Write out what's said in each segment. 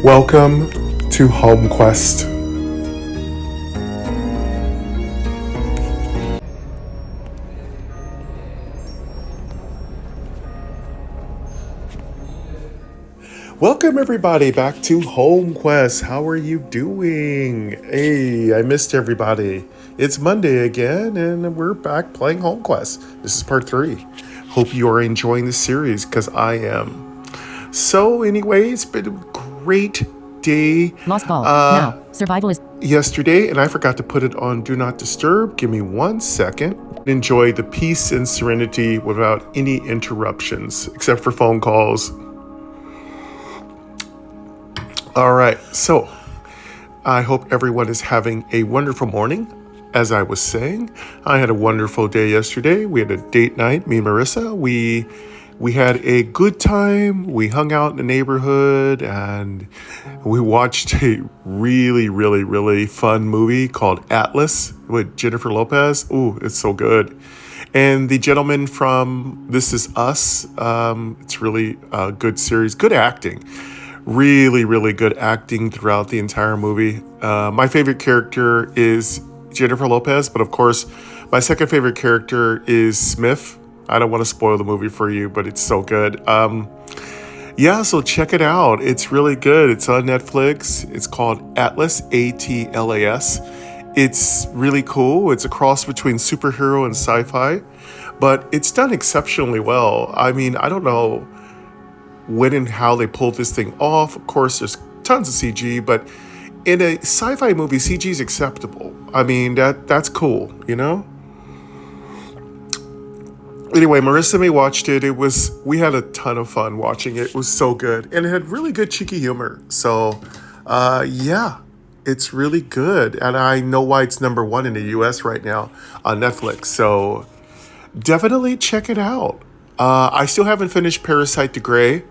Welcome to Home Quest. Welcome everybody back to Home Quest. How are you doing? Hey, I missed everybody. It's Monday again and we're back playing Home Quest. This is part 3. Hope you are enjoying the series because I am. So anyway, it's been a great day. Lost ball. Now, survival is Yesterday, and I forgot to put it on Do Not Disturb. Give me 1 second. Enjoy the peace and serenity without any interruptions, except for phone calls. All right, so I hope everyone is having a wonderful morning. As I was saying, I had a wonderful day yesterday. We had a date night, me and Marissa. We had a good time. We hung out in the neighborhood and we watched a really fun movie called Atlas with Jennifer Lopez. Ooh, it's so good. And the gentleman from This Is Us, it's really a good series, good acting. Really good acting throughout the entire movie. My favorite character is Jennifer Lopez, but of course, my second favorite character is Smith. I don't want to spoil the movie for you, but it's so good. So check it out. It's really good. It's on Netflix. It's called Atlas, A-T-L-A-S. It's really cool. It's a cross between superhero and sci-fi, but it's done exceptionally well. I mean, I don't know when and how they pulled this thing off. Of course, there's tons of CG, but in a sci-fi movie, CG is acceptable. I mean, that's cool, you know? Anyway, Marissa and me watched it. We had a ton of fun watching it. It was so good. And it had really good cheeky humor. So, it's really good. And I know why it's number 1 in the US right now on Netflix. So, definitely check it out. I still haven't finished Parasite the Grey.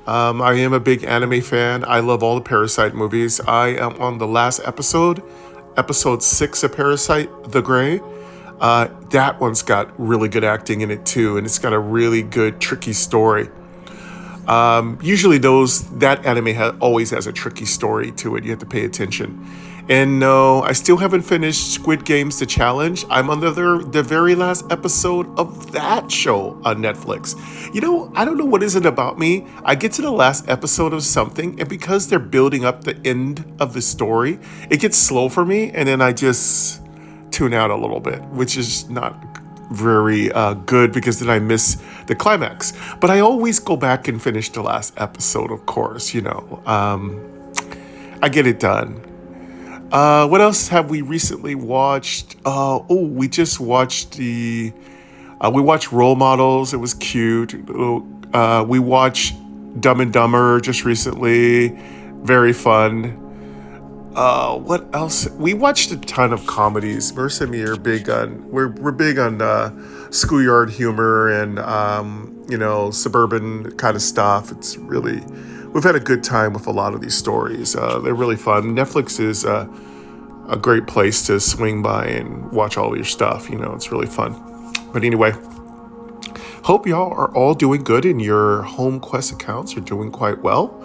I am a big anime fan. I love all the Parasite movies. I am on the last episode 6 of Parasite the Grey. That one's got really good acting in it too, and it's got a really good, tricky story. Usually that anime always has a tricky story to it. You have to pay attention. And no, I still haven't finished Squid Game's The Challenge. I'm on the very last episode of that show on Netflix. You know, I don't know what is it about me. I get to the last episode of something, and because they're building up the end of the story, it gets slow for me, and then I just tune out a little bit, which is not very good because then I miss the climax. But I always go back and finish the last episode, of course, you know. I get it done. What else have we recently watched? We just watched we watched Role Models. It was cute. We watched Dumb and Dumber just recently. Very fun. What else? We watched a ton of comedies. Marissa and me are big on, we're big on schoolyard humor and, suburban kind of stuff. It's really, we've had a good time with a lot of these stories. They're really fun. Netflix is a great place to swing by and watch all your stuff. You know, it's really fun. But anyway, hope y'all are all doing good and your Home Quest accounts are doing quite well.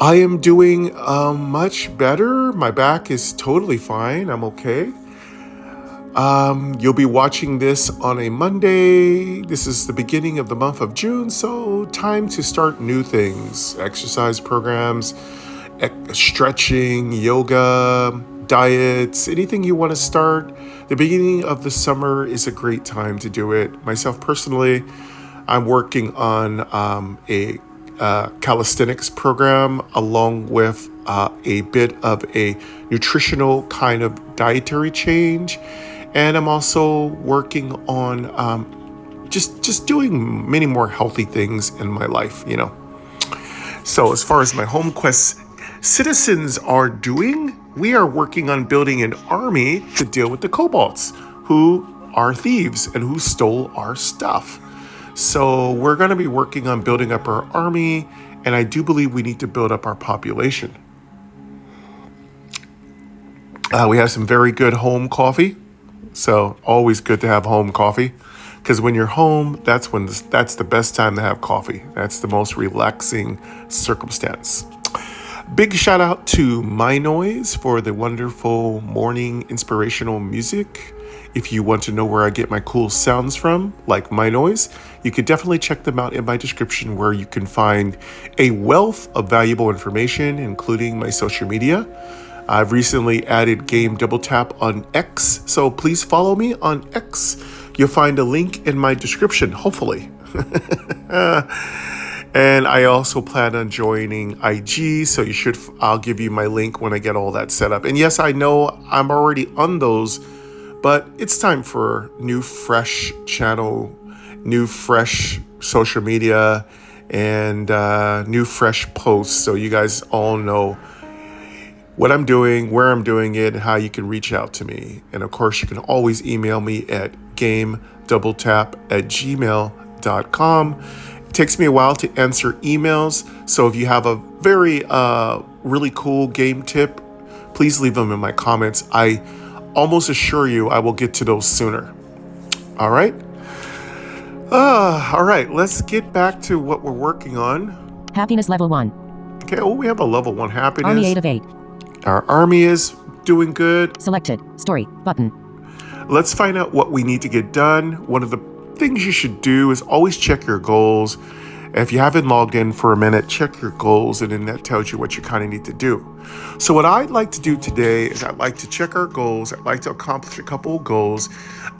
I am doing much better. My back is totally fine. I'm okay. You'll be watching this on a Monday. This is the beginning of the month of June, so time to start new things. Exercise programs, stretching, yoga, diets, anything you want to start. The beginning of the summer is a great time to do it. Myself personally, I'm working on a calisthenics program along with a bit of a nutritional kind of dietary change, and I'm also working on just doing many more healthy things in my life, you know. So as far as my Home Quest citizens are doing, we are working on building an army to deal with the Cobalts, who are thieves and who stole our stuff. So we're going to be working on building up our army, and I do believe we need to build up our population. We have some very good home coffee, so always good to have home coffee, because when you're home, that's the best time to have coffee. That's the most relaxing circumstance. Big shout out to MyNoise for the wonderful morning inspirational music. If you want to know where I get my cool sounds from, like MyNoise, you can definitely check them out in my description, where you can find a wealth of valuable information, including my social media. I've recently added Gamedoubletap on X, so please follow me on X. You'll find a link in my description, hopefully. And I also plan on joining IG, so I'll give you my link when I get all that set up. And yes, I know I'm already on those, but it's time for new, fresh channel, new, fresh social media, and new, fresh posts, so you guys all know what I'm doing, where I'm doing it, and how you can reach out to me. And of course, you can always email me at gamedoubletap@gmail.com. It takes me a while to answer emails, so if you have a very really cool game tip, please leave them in my comments. I almost assure you I will get to those sooner. All right? All right, let's get back to what we're working on. Happiness level 1. Okay, we have a level 1 happiness. Army 8 of 8. Our army is doing good. Selected. Story. Button. Let's find out what we need to get done. One of the things you should do is always check your goals. If you haven't logged in for a minute, check your goals, and then that tells you what you kind of need to do. So what I'd like to do today is I'd like to check our goals. I'd like to accomplish a couple of goals.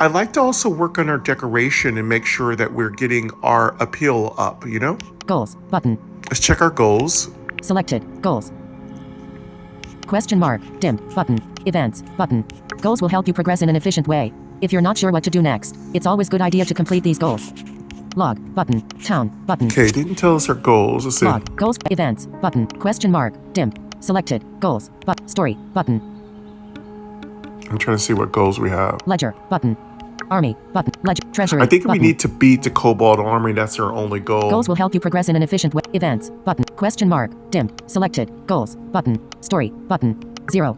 I'd like to also work on our decoration and make sure that we're getting our appeal up, you know? Goals. Button. Let's check our goals. Selected. Goals. Question mark. Dimmed. Button. Events. Button. Goals will help you progress in an efficient way. If you're not sure what to do next, it's always a good idea to complete these goals. Log. Button. Town. Button. Okay, didn't tell us our goals. Let's see. Log. Goals. Events. Button. Question mark. Dimmed. Selected. Goals. Story. Button. I'm trying to see what goals we have. Ledger. Button. Army. Button. Ledger. Treasury. I think button. we need to beat the Cobalt army. That's our only goal. Goals will help you progress in an efficient way. Events. Button. Question mark. Dimmed. Selected. Goals. Button. Story. Button. 0.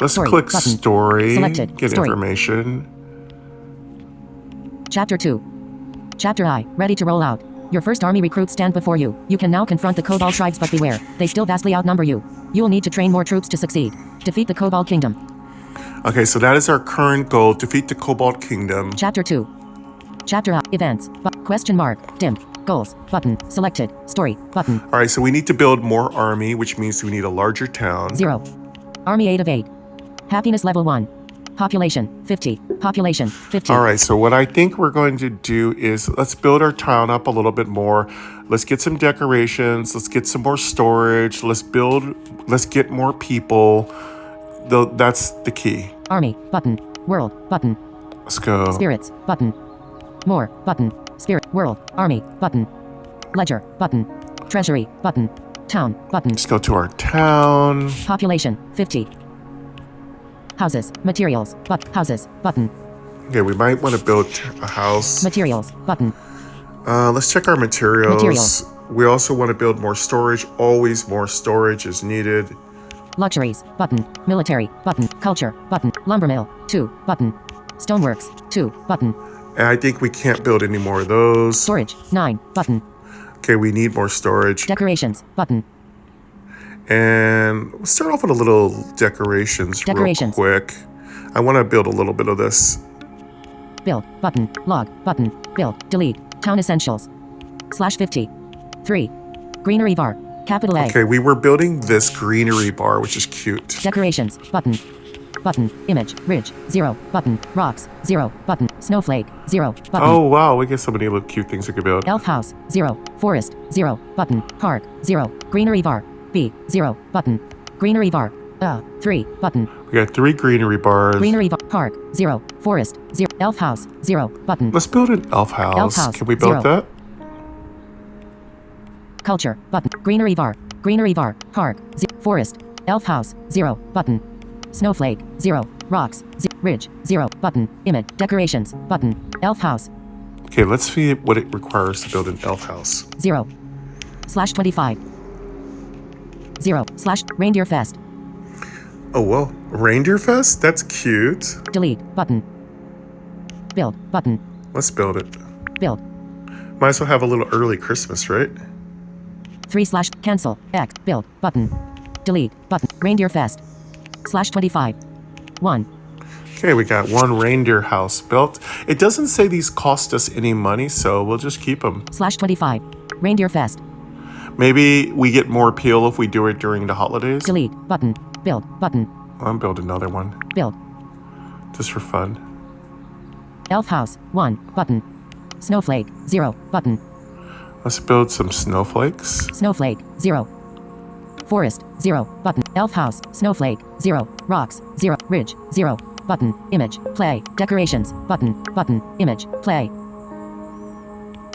Let's Story. click Button. story. Selected. Get Story. information. Chapter 2. Chapter I. Ready to roll out. Your first army recruits stand before you. You can now confront the Cobalt tribes, but beware. They still vastly outnumber you. You will need to train more troops to succeed. Defeat the Cobalt Kingdom. Okay, so that is our current goal. Defeat the Cobalt Kingdom. Chapter 2. Chapter I. Events. Question mark. Dimmed. Goals. Button. Selected. Story. Button. All right, so we need to build more army, which means we need a larger town. 0. Army 8 of 8. Happiness level 1. Population 50. Population 50. All right, so what I think we're going to do is let's build our town up a little bit more. Let's get some decorations. Let's get some more storage. Let's get more people. That's the key. Army. Button. World. Button. Let's go. Spirits. Button. More. Button. Spirit. World. Army. Button. Ledger. Button. Treasury. Button. Town. Button. Let's go to our town. Population 50. Houses. Materials. Houses. Button. Okay, we might want to build a house. Materials. Button. Let's check our materials. Materials. We also want to build more storage. Always more storage is needed. Luxuries. Button. Military. Button. Culture. Button. Lumbermill. 2. Button. Stoneworks. 2. Button. And I think we can't build any more of those. Storage. 9. Button. Okay, we need more storage. Decorations. Button. And we'll start off with a little decorations real quick. I want to build a little bit of this. Build. Button. Log. Button. Build. Delete. Town essentials. /50. 3. Greenery bar. Capital A. Okay, we were building this greenery bar, which is cute. Decorations. Button. Button. Image. Ridge. 0. Button. Rocks. 0. Button. Snowflake. 0. Button. Oh, wow. We get so many little cute things we could build. Elf house. 0. Forest. 0. Button. Park. 0. Greenery bar. B. 0. Button. Greenery bar. 3. Button. We got 3 greenery bars. Greenery bar. Park. 0. Forest. 0. Elf house. 0. Button. Let's build an elf house. Elf house. Can we build 0. that? Culture. Button. Greenery bar. Greenery bar. Park. Forest. Elf house. 0. Button. Snowflake. 0. Rocks. Ridge. 0. Button. Image. Decorations. Button. Elf house. Okay, let's see what it requires to build an elf house. 0. /25. 0. /Reindeer Fest. Oh, well. Reindeer Fest? That's cute. Delete. Button. Build. Button. Let's build it. Build. Might as well have a little early Christmas, right? 3 / cancel. X. Build. Button. Delete. Button. Reindeer Fest. /25. 1. Okay, we got one reindeer house built. It doesn't say these cost us any money, so we'll just keep them. /25. Reindeer Fest. Maybe we get more appeal if we do it during the holidays. Delete. Button. Build. Button. I'll build another one. Build. Just for fun. Elf House. 1. Button. Snowflake. 0. Button. Let's build some snowflakes. Snowflake. 0. Forest. 0. Button. Elf House. Snowflake. 0. Rocks. 0. Ridge. 0. Button. Image. Play. Decorations. Button. Button. Image. Play.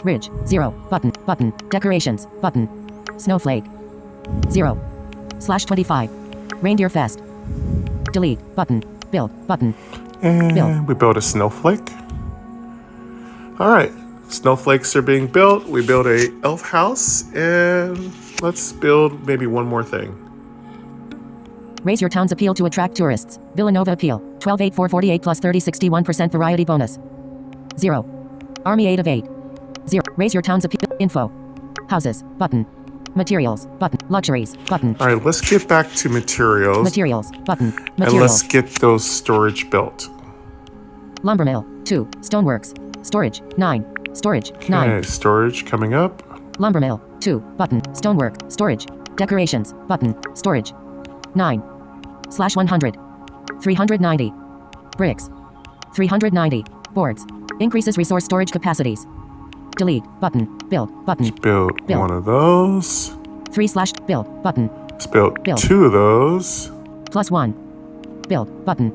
Ridge. 0. Button. Button. Decorations. Button. Snowflake. 0. /25. Reindeer Fest. Delete. Button. Build. Button. And Build. we build a snowflake. All right. Snowflakes are being built. We build a elf house. And let's build maybe one more thing. Raise your town's appeal to attract tourists. Villanova appeal. 12,848 plus 30 61% variety bonus. 0. Army 8 of 8. 0. Raise your town's appeal. Info. Houses. Button. Materials. Button. Luxuries. Button. All right, let's get back to materials. Materials. Button. And Materials. let's get those storage built. Lumber mill. 2. Stoneworks. Storage. 9. Storage. 9. Okay, storage coming up. Lumber mill. 2. Button. Stonework. Storage. Decorations. Button. Storage. 9. /100. 390. Bricks. 390. Boards. Increases resource storage capacities. Delete. Button. Build. Button. Build Build. one of those. 3/build. Button. Let's build Build. 2 of those. +1. Build. Button.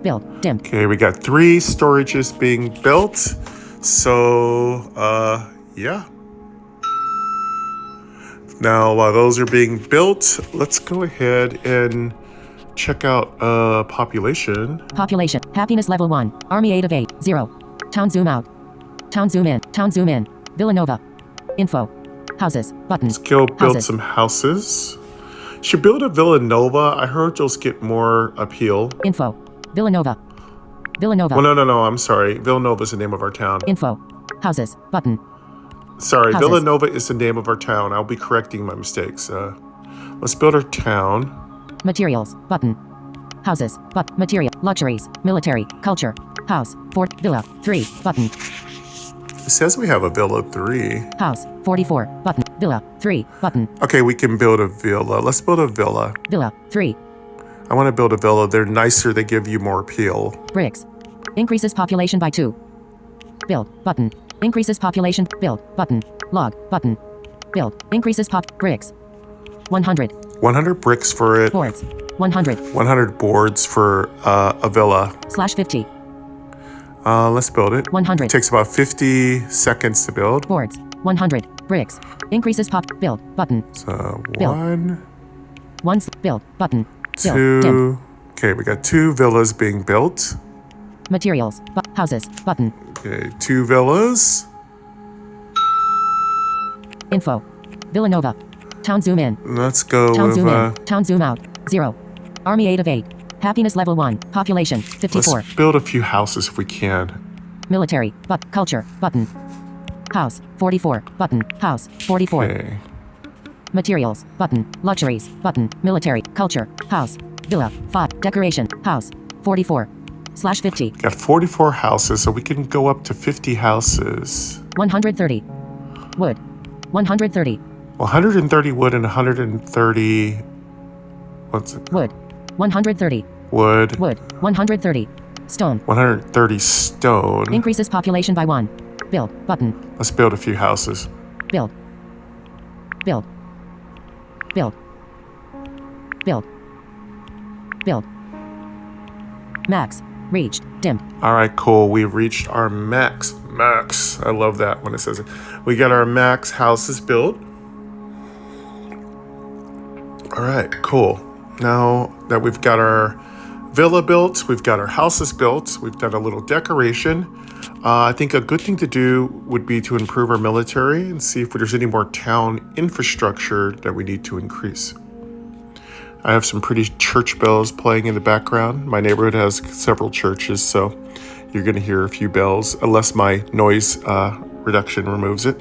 Build. Dim. Okay, we got 3 storages being built. So, yeah. Now, while those are being built, let's go ahead and check out population. Population. Happiness level 1. Army 8 of 8. 0. Town zoom out. Town zoom in. Town zoom in. Villanova. Info. Houses. Button. Let's go build Houses. some houses. Should build a Villanova. I heard those get more appeal. Info. Villanova. Villanova. Well, no. I'm sorry. Villanova is the name of our town. Info. Houses. Button. Sorry, Houses. Villanova is the name of our town. I'll be correcting my mistakes. Let's build our town. Materials. Button. Houses. But. Material. Luxuries. Military. Culture. House. Fort. Villa. 3. Button. It says we have a Villa 3. House. 44. Button. Villa. 3. Button. Okay, we can build a villa. Let's build a villa. Villa. 3. I want to build a villa. They're nicer. They give you more appeal. Bricks. Increases population by 2. Build. Button. Increases population. Build. Button. Log. Button. Build. Increases bricks. 100. 100 bricks for it. Boards. 100. 100 boards for a villa. /50. Let's build it. 100. It takes about 50 seconds to build. Boards. 100. Bricks. Increases build. Button. So Build. 1, Build. Button. Build. 2. Dim. Okay, we got 2 villas being built. Materials. Houses. Button. Okay, 2 villas. Info. Villanova. Town zoom in. Let's go Town with zoom in. Town zoom out. 0. Army 8 of 8. Happiness level 1. Population. 54. let's build a few houses if we can. Military. Culture. Button. House. 44. Button. House. 44. Okay. Materials. Button. Luxuries. Button. Military. Culture. House. Villa. 5. Decoration. House. 44. /50. Got 44 houses, so we can go up to 50 houses. 130. Wood. 130. 130 wood and 130... What's it? Wood. 130. Wood. Wood. 130. Stone. 130 stone. Increases population by 1. Build. Button. Let's build a few houses. Build. Build. Build. Build. Build. Max. Reached. Dim. All right, cool. We've reached our max. Max. I love that when it says it. We got our max houses built. All right, cool. Now that we've got our villa built, we've got our houses built, we've done a little decoration. I think a good thing to do would be to improve our military and see if there's any more town infrastructure that we need to increase. I have some pretty church bells playing in the background. My neighborhood has several churches, so you're going to hear a few bells, unless my noise reduction removes it.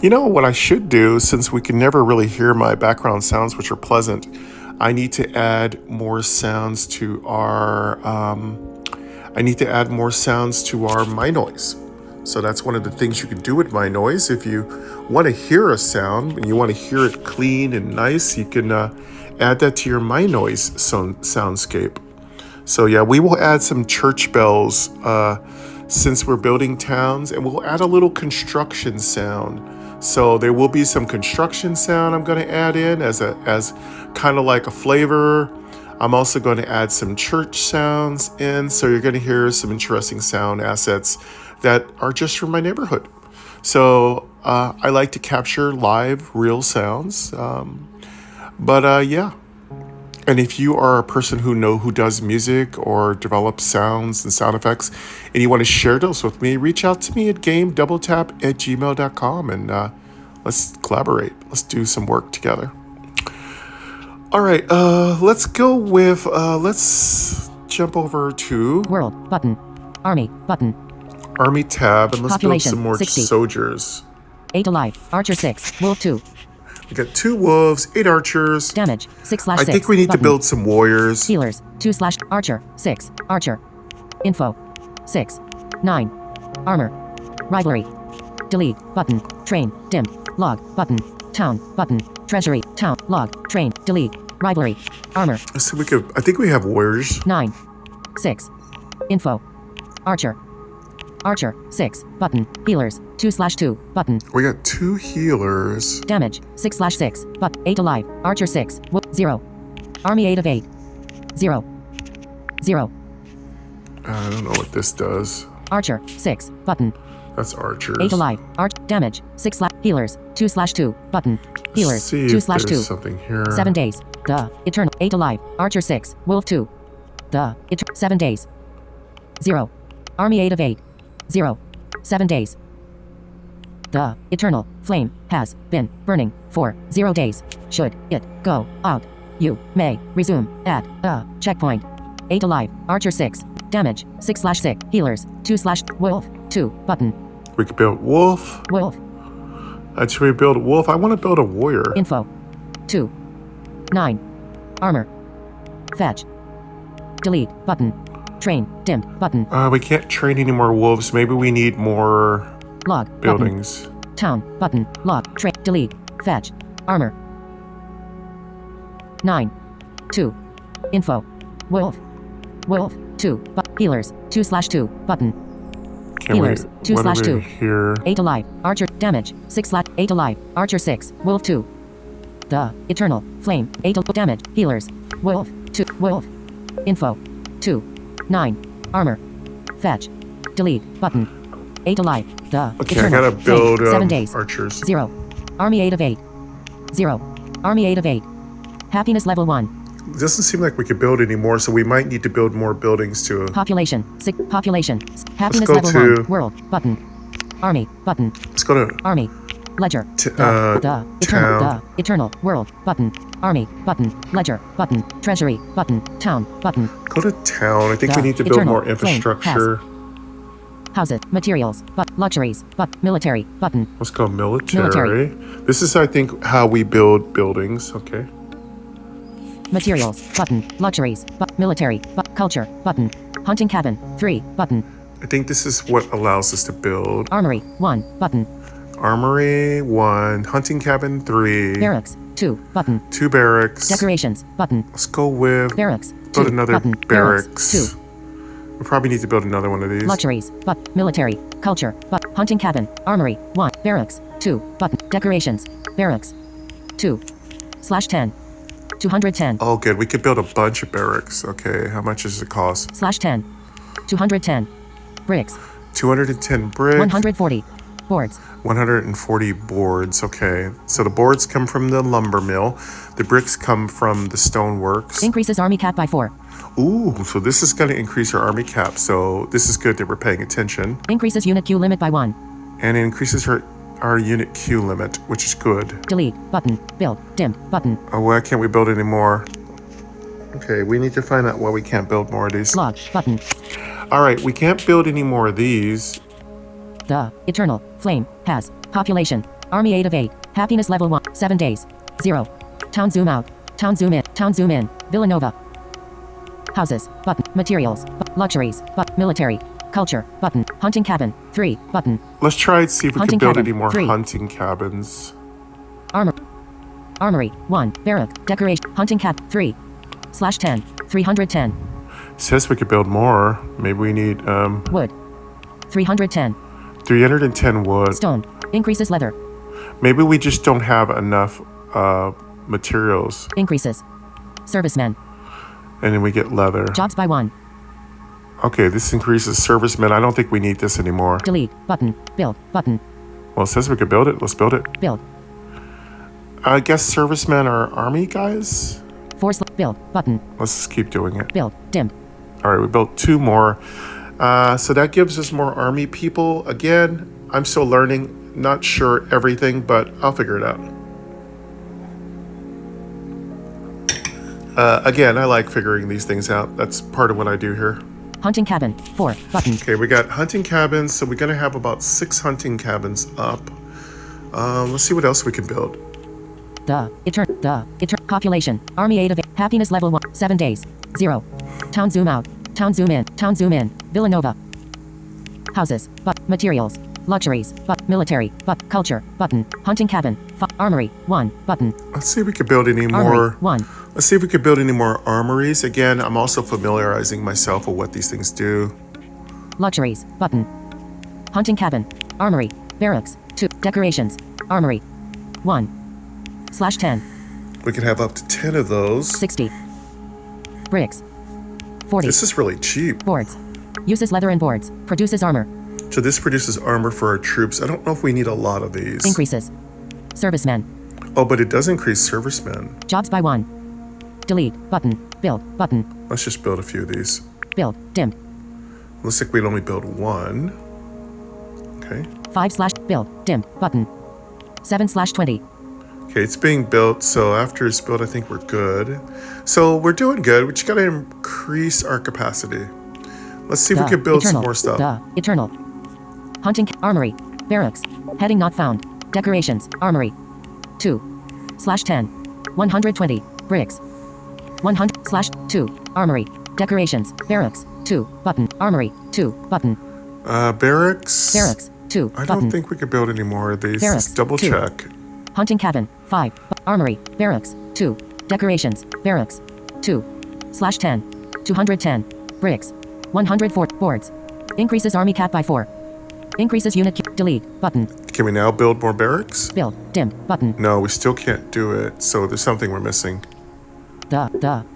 You know what I should do, since we can never really hear my background sounds, which are pleasant, I need to add more sounds to our MyNoise. So that's one of the things you can do with MyNoise. If you want to hear a sound and you want to hear it clean and nice, you can add that to your MyNoise soundscape. So yeah, we will add some church bells since we're building towns, and we'll add a little construction sound. So there will be some construction sound I'm going to add in as kind of like a flavor. I'm also going to add some church sounds in, so you're going to hear some interesting sound assets that are just from my neighborhood. So I like to capture live, real sounds. Yeah. And if you are a person who does music or develops sounds and sound effects, and you want to share those with me, reach out to me at Gamedoubletap@gmail.com, and let's collaborate. Let's do some work together. All right, let's go with, let's jump over to World button. Army button. Army tab, and let's Population, build some more 60. soldiers. 8 alive. Archer 6. Wolf 2. We got 2 wolves, 8 archers. Damage 6/6. I think we need to build some warriors. Healers 2/ Archer 6. Archer. Info 6. 9. Armor. Rivalry. Delete button. Train. Dim. Log button. Town button. Treasury. Town. Log. Train. Delete. Rivalry. Armor. So I think we have warriors. 9. 6. Info. Archer. Archer 6. Button. Healers 2/2. Button. We got 2 healers. Damage 6/6. But 8 alive. Archer 6. 0. Army 8 of 8. 0. 0. I don't know what this does. Archer 6. Button. That's archers. 8 alive. Damage 6/ healers 2/2. Button. Healers See if 2/2. there's something here. 7 days. The Eternal 8 alive. Archer 6. Wolf 2. The 7 days. 0. Army 8 of 8. 0. 7 days. The Eternal Flame has been burning for 0 days. Should it go out, you may resume at a checkpoint. 8 alive. Archer 6. Damage 6/6. Healers 2/ Wolf 2. Button. We could build wolf. Wolf. Should we build a wolf? I want to build a warrior. Info 2. 9. Armor. Fetch. Delete button. Train dimmed button. We can't train any more wolves. Maybe we need more Log buildings. Button. Town button. Log. Train. Delete. Fetch. Armor. 9. 2. Info. Wolf. Wolf 2. Healers 2/2. Button. Healers 2/2. Here. 8 alive. Archer damage 6/8 alive. Archer 6. Wolf 2. The Eternal Flame 8 damage. Healers. Wolf 2. Wolf. Info 2. 9. Armor. Fetch. Delete button. 8 alive. The Okay, Eternal I gotta build Flame, 7 days. archers. 0. Army 8 of 8. 0. Army 8 of 8. Happiness level 1. It doesn't seem like we could build any more, so we might need to build more buildings to. Population. Population. Happiness go level to- 1. World button. Army button. Let's go to Army. Ledger. The Eternal. The Eternal World button. Army button. Ledger button. Treasury button. Town button. go to town. I think The we need to build Eternal more Flame infrastructure. Houses. Materials. Luxuries. Military button. Let's go military. Military. This is, I think, how we build buildings. Okay. Materials button. Luxuries. Military. Culture button. Hunting cabin 3 button. I think this is what allows us to build. Armory 1 button. Armory 1, hunting cabin 3, Barracks 2 button. 2 barracks. Decorations button. Let's go with Barracks 2 build another button. barracks. 2 We probably need to build another one of these. luxuries military culture hunting cabin armory 1 barracks 2 button. Decorations barracks 2/10 210 Oh, good. We could build a bunch of barracks. Okay, how much does it cost? /10 210 bricks 210 bricks. 140 boards 140 boards. Okay, so the boards come from the lumber mill. The bricks come from the stoneworks. increases army cap by 4 Ooh, so this is going to increase our army cap. So this is good that we're paying attention. increases unit queue limit by 1 And it increases our unit queue limit, which is good. delete button build dim button Oh, why can't we build any more? Okay, we need to find out why we can't build more of these. log button. All right, we can't build any more of these. The Eternal Flame has population Army 8 of 8. Happiness level 1. 7 days. 0. Town zoom out. Town zoom in. Town zoom in. Villanova. Houses. Button. Materials. Luxuries. Military. Culture. Button. Hunting cabin. 3. Button. Let's try and see if we Hunting can build cabin, any more 3. hunting cabins. Armory. 1. Barrack. Decoration. Hunting cab. 3. / 10. 310. Says we could build more. Maybe we need Wood. 310. 310 wood. Stone. Increases leather. Maybe we just don't have enough materials. Increases. Servicemen. And then we get leather. Jobs by 1. Okay, this increases servicemen. I don't think we need this anymore. Delete. Button. Build. Button. Well, it says we could build it. Let's build it. Build. I guess servicemen are army guys? Force. Build. Button. Let's just keep doing it. Build. Dimmed. All right, we built 2 more. So that gives us more army people. Again, I'm still learning. Not sure everything, but I'll figure it out. Again, I like figuring these things out. That's part of what I do here. Hunting cabin. 4. Button. Okay, we got hunting cabins. So we're going to have about 6 hunting cabins up. Let's see what else we can build. Population. Army 8 of 8. Happiness level 1. 7 days. 0. Town zoom out. Town zoom in. Town zoom in. Villanova. Houses. Materials. Luxuries. Military. Culture. Button. Hunting cabin. Armory. 1. Button. Let's see if we can build any Armory. more. 1. Let's see if we can build any more armories. Again, I'm also familiarizing myself with what these things do. Luxuries. Button. Hunting cabin. Armory. Barracks. 2. Decorations. Armory. 1. / 10. We can have up to 10 of those. 60. Bricks. 40. This is really cheap. Boards. Uses leather and boards. Produces armor. So this produces armor for our troops. I don't know if we need a lot of these. Increases. Servicemen. Oh, but it does increase servicemen. Jobs by 1. Delete. Button. Build. Button. Let's just build a few of these. Build. Dimmed. Looks like we'd only build 1. Okay. 5/ build. Dimmed. Button. 7/20. Okay, it's being built, so after it's built, I think we're good. So we're doing good. We just gotta increase our capacity. Let's see if we can build some more stuff. Eternal. Hunting. Armory. Barracks. Heading not found. Decorations. Armory. 2. / 10. 120. Bricks. 100/2. Armory. Decorations. Barracks. 2. Button. Armory. 2. Button. Barracks. Barracks. 2. I Button. don't think we could build any more of these. Barracks, Let's double 2. check. Hunting cabin. 5. Armory. Barracks. 2. Decorations. Barracks. 2. / 10. 210. Bricks. 104. Boards. Increases army cap by 4. Increases unit. Delete. Button. Can we now build more barracks? Build. Dimmed. Button. No, we still can't do it. So there's something we're missing.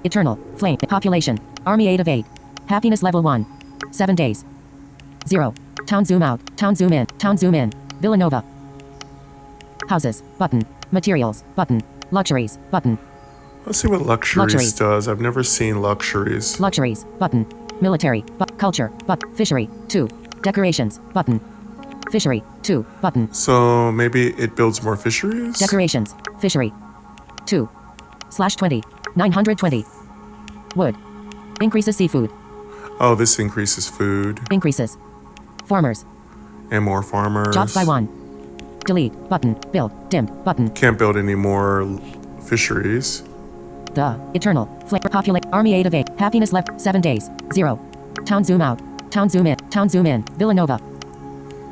Eternal. Flame. Population. Army 8 of 8. Happiness level 1. 7 days. 0. Town zoom out. Town zoom in. Town zoom in. Villanova. Houses. Button. Materials. Button. Luxuries. Button. Let's see what luxuries does. I've never seen luxuries. Luxuries. Button. Military. Culture. Fishery. 2. Decorations. Button. Fishery. 2. Button. So maybe it builds more fisheries? Decorations. Fishery. 2. / 20. 920. Wood. Increases seafood. Oh, this increases food. Increases. Farmers. And more farmers. Jobs by 1. Delete. Button. Build. Dimmed. Button. Can't build any more fisheries. Eternal. Flame. Populate. Army 8 of 8. Happiness left. 7 days. 0. Town zoom out. Town zoom in. Town zoom in. Villanova.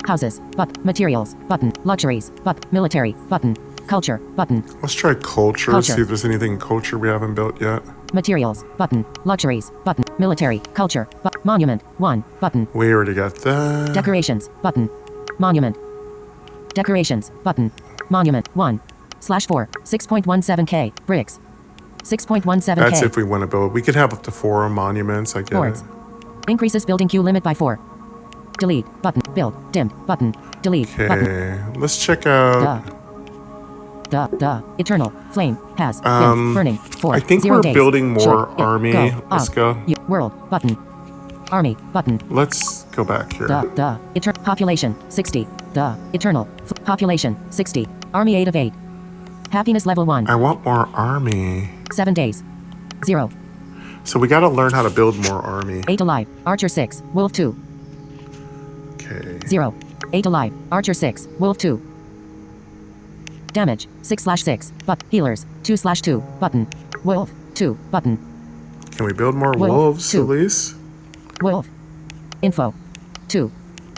Houses. Materials. Button. Luxuries. Military. Button. Culture. Button. Let's try culture. Culture. See if there's anything in culture we haven't built yet. Materials. Button. Luxuries. Button. Military. Culture. Monument. 1. Button. We already got that. Decorations. Button. Monument. Decorations. Button. Monument. 1. / 4. 6.17K. Bricks. 6.17K. That's if we want to build. We could have up to 4 monuments. I get Boards. it. Increases building queue limit by 4. Delete. Button. Build. Dimmed. Button. Delete. Button. Okay, let's check out. Eternal. Flame. Has. Been. Burning. 4. I think 0 we're days. building more Should. army. Let's go. World. Button. Army. Button. Let's go back here. Population. 60. Eternal. Population. 60. Army 8 of 8. Happiness level 1. I want more army. 7 days. 0. So we got to learn how to build more army. 8 alive. Archer 6. Wolf 2. Okay. 0. 8 alive. Archer 6. Wolf 2. Damage 6/6. But healers 2/2. Button. Wolf 2. Button. Can we build more Wolf, wolves, 2. Elise? Wolf. Info 2.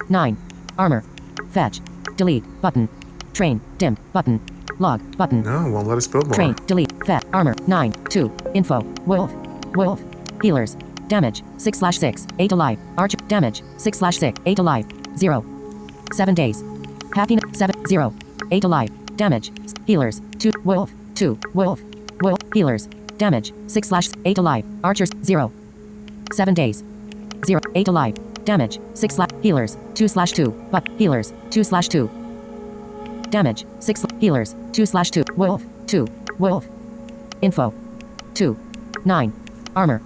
9. Armor. Fetch. Delete. Button. Train. Dimmed. Button. Log. Button. No, it won't let us build more. Train. Delete. Fat. Armor. 9. 2. Info. Wolf. Wolf. Healers. Damage 6/6. 8 alive. Archer. Damage 6/6. 8 alive. 0. 7 days. Happiness 7. 0. 8 alive. Damage. Healers. 2. Wolf. 2. Wolf. Wolf. Healers. Damage 6/8 alive. Archers 0. 7 days. 0. 8 alive. Damage 6 healers 2/2. But healers 2/2. Damage 6 healers 2/2. Wolf 2. Wolf. Info 2. 9. Armor.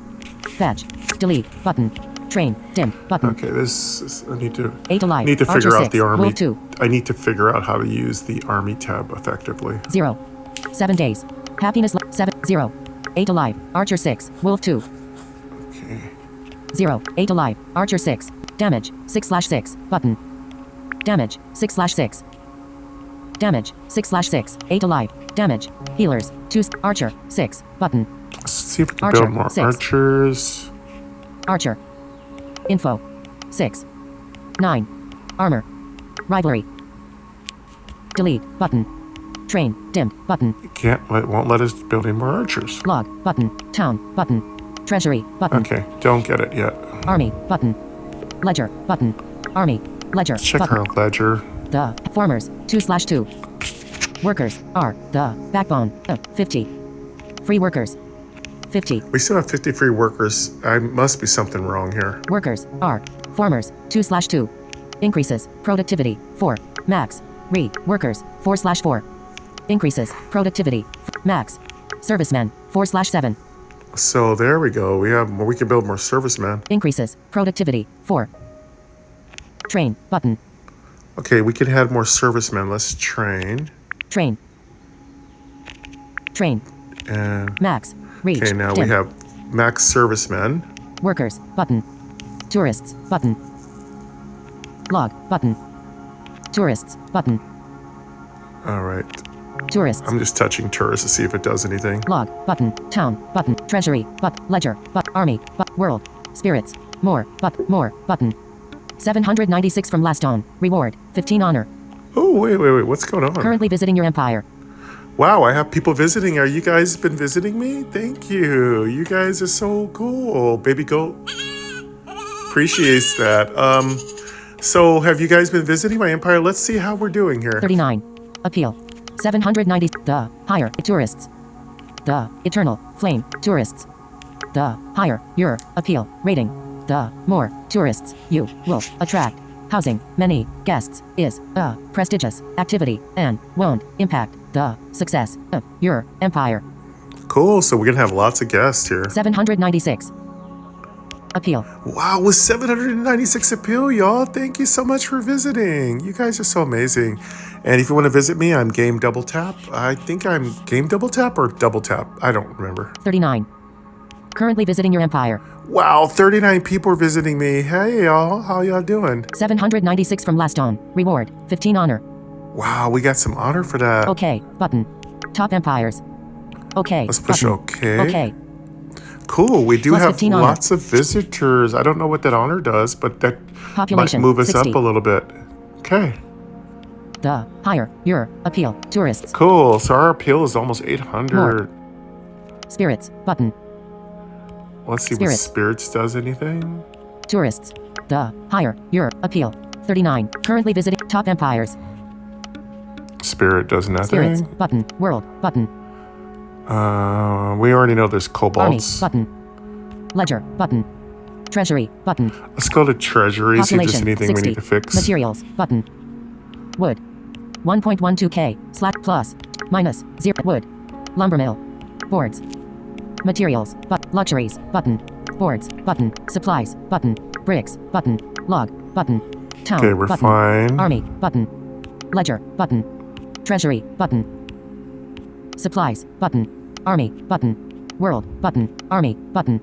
Fetch. Delete. Button. Train. Dim. Button. Okay, this is, I need to 8 alive. need to Archer figure out 6. the army. Wolf 2. I need to figure out how to use the army tab effectively. 0. 7 days. Happiness 7. 0. 8 alive. Archer 6. Wolf 2. Okay. 0. 8 alive. Archer 6. Damage 6/6. Button. Damage 6/6. Damage 6/6. 8 alive. Damage. Healers 2. Archer 6. Button. Let's see if we can Archer, build more 6. archers. Archer. Info 6. 9. Armor. Rivalry. Delete. Button. Train. Dimmed. Button. It won't let us build any more archers. Log. Button. Town. Button. Treasury. Button. Okay, don't get it yet. Army. Button. Ledger. Button. Army. Ledger. Let's check button. our ledger. The farmers 2/2. Workers are the backbone of 50. Free workers 50. We still have 50 free workers. I must be something wrong here. Workers are farmers 2/2. Increases productivity 4. Max. Workers 4/4. Increases productivity max. Servicemen 4/7. So there we go. We can build more servicemen. Increases productivity 4. Train button. Okay, we can add more servicemen. Let's train. Train. Train. And Max. Reach. okay, now dim. we have max servicemen. Workers button. Tourists button. Log button. Tourists button. All right. Tourists. I'm just touching tourists to see if it does anything. Log button. Town button. Treasury but ledger but army but world spirits more but more button. 796 from last dawn. Reward 15 honor. Oh, wait. What's going on? Currently visiting your empire. Wow, I have people visiting. Are you guys been visiting me? Thank you. You guys are so cool. Baby goat appreciates that. So have you guys been visiting my empire? Let's see how we're doing here. 39. Appeal. 790. The higher tourists. The eternal flame tourists. The higher your appeal rating. The more tourists you will attract. Housing many guests is a prestigious activity and won't impact the success of your empire. Cool, so we're gonna have lots of guests here. 796. Appeal. Wow, with 796 appeal, y'all. Thank you so much for visiting. You guys are so amazing. And if you want to visit me, I'm Gamedoubletap. I think I'm Gamedoubletap or Double Tap. I don't remember. 39. Currently visiting your empire. Wow, 39 people are visiting me. Hey, y'all. How y'all doing? 796 from last dawn. Reward 15 honor. Wow, we got some honor for that. Okay. Button. Top empires. Okay. Let's push button. okay. Okay. Cool, we do Plus have 15 honor. lots of visitors. I don't know what that honor does, but that Population, might move us 60. up a little bit. Okay, The higher your appeal. Tourists. cool. So our appeal is almost 800. Spirits. Button. Let's see Spirits. what spirits does anything. Tourists. The higher your appeal. 39. Currently visiting top empires. Spirit does nothing. Spirits. Button. World. Button. We already know there's Army. cobalts. Button. Ledger. Button. Treasury. Button. Let's go to treasury, see if there's Population. anything 60. we need to fix. Materials. Button. Wood. 1.12k. Plus. Minus. 0. Wood. Lumbermill. Boards. Materials. Luxuries. Button. Boards. Button. Supplies. Button. Bricks. Button. Log. Button. Town. Okay, we're button. fine. Army. Button. Ledger. Button. Treasury. Button. Supplies. Button. Army. Button. World. Button. Army. Button.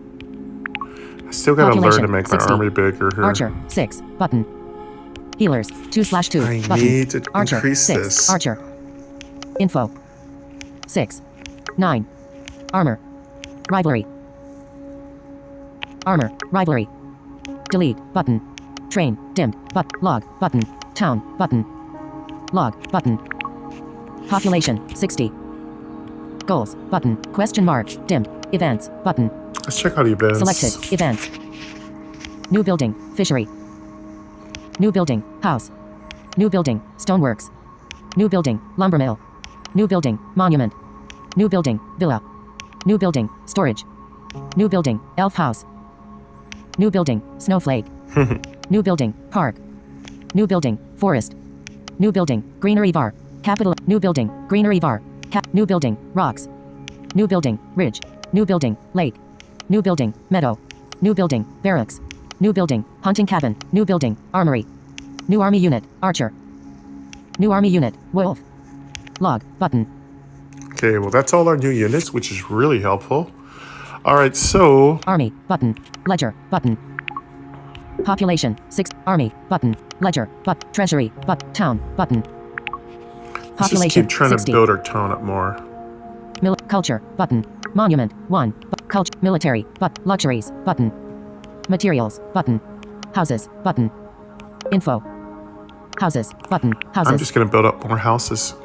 I still gotta learn Population, to make my 60. army bigger here. Archer. 6. Button. Healers. 2/2. I Button. need to Archer. increase 6. this. Archer. Info. 6. 9. Armor. Rivalry. Armor. Rivalry. Delete. Button. Train. Dimmed. Log. Button. Town. Button. Log. Button. Population. 60. Goals. Button. Question mark. Dimmed. Events. Button. Let's check out events. Selected. Events. New building. Fishery. New building. House. New building. Stoneworks. New building. Lumber mill. New building. Monument. New building. Villa. New building. Storage. New building. Elf house. New building. Snowflake. New building. Park. New building. Forest. New building. Greenery bar. Capital. New building. Greenery bar. New building. Rocks. New building. Ridge. New building. Lake. New building. Meadow. New building. Barracks. New building. Hunting cabin. New building. Armory. New army unit. Archer. New army unit. Wolf. Log. Button. Okay, well, that's all our new units, which is really helpful. All right, so... Army. Button. Ledger. Button. Population. 6. Army. Button. Ledger. Treasury. Town. Button. Let's just keep trying 60. To build our town up more. Culture. Button. Monument. 1. Culture. Military. Luxuries. Button. Materials. Button. Houses. Button. Info. Houses. Button. Houses. I'm just going to build up more houses.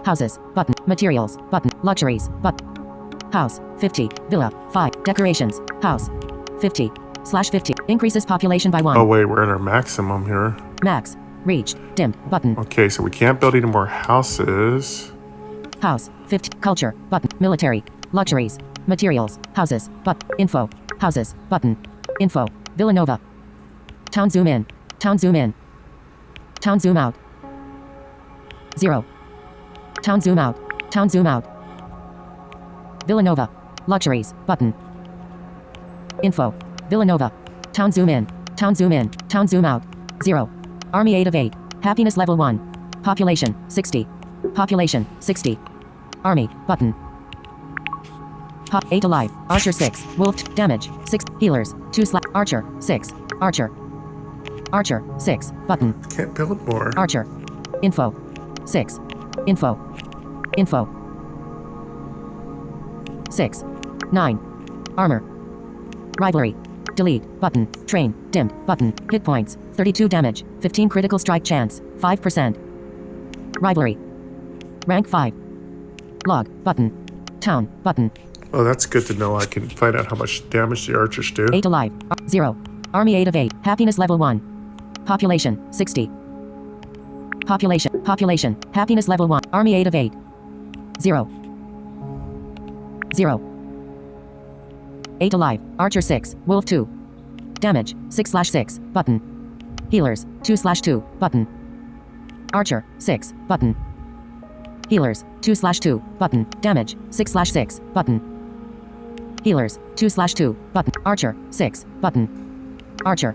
Houses. Button. Materials. Button. Luxuries. House. 50. Villa. 5. Decorations. House. 50/50. Increases population by 1. Oh, wait. We're at our maximum here. Max. Reached. Dimmed. Button. Okay, so we can't build any more houses. House. 50. Culture. Button. Military. Luxuries. Materials. Houses. Info. Houses. Button. Info. Villanova. Town zoom in. Town zoom in. Town zoom out. 0. Town zoom out. Town zoom out. Villanova. Luxuries. Button. Info. Villanova. Town zoom in. Town zoom in. Town zoom out. 0. Army 8 of 8. Happiness level 1. Population. 60. Population. 60. Army. Button. 8 alive. Archer 6. Wolf. Damage. 6. Healers. 2 Archer. 6. Archer. Archer. 6. Button. Can't build more. Archer. Info. 6. Info. Info. 6. 9. Armor. Rivalry. Delete. Button. Train. Dimmed. Button. Hit points. 32 damage. 15 critical strike chance. 5%. Rivalry. Rank 5. Log. Button. Town. Button. Oh, that's good to know. I can find out how much damage the archers do. 8 alive. 0. Army 8 of 8. Happiness level 1. Population. 60. Population. Population. Happiness level 1. Army 8 of 8. 0. 0. 8 alive. Archer 6. Wolf 2. Damage. 6/6. Button. Healers. 2/2. Button. Archer. 6. Button. Healers. 2/2. Button. Damage. 6/6. Button. Healers. 2/2. Button. Archer. 6. Button. Archer.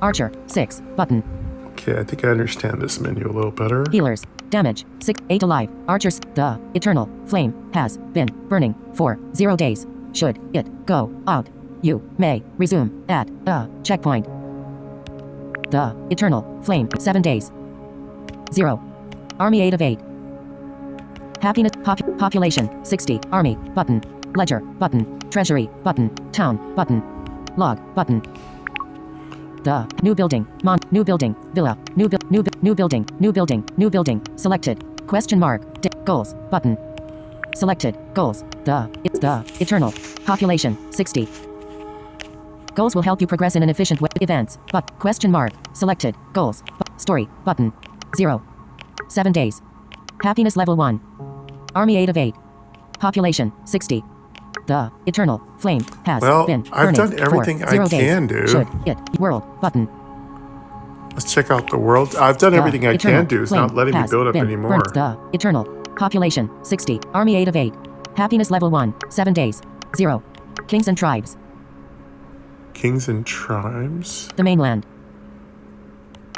Archer. 6. Button. Okay, I think I understand this menu a little better. Healers. Damage. 6. 8 alive. Archers. The eternal flame has been burning for 0 days. Should it go out, you may resume at a checkpoint. The eternal flame. 7 days. 0. Army 8 of 8. Happiness. Population. 60. Army. Button. Ledger. Button. Treasury. Button. Town. Button. Log. Button. The new building. New building. Villa. New building. New building. New building. Selected. Question mark. Goals. Button. Selected. Goals. It's the eternal. Population. 60. Goals will help you progress in an efficient way. Events. Question mark. Selected. Goals. Story. Button. 0. 7 days. Happiness level 1. Army 8 of 8. Population. 60. The eternal flame has been burning. I've done everything I can do. Should it world button. Let's check out the world. I've done everything I can do. It's not letting me build up anymore. The eternal population. 60. Army 8 of 8. Happiness level 1. 7 days. 0. Kings and tribes. Kings and tribes. The mainland.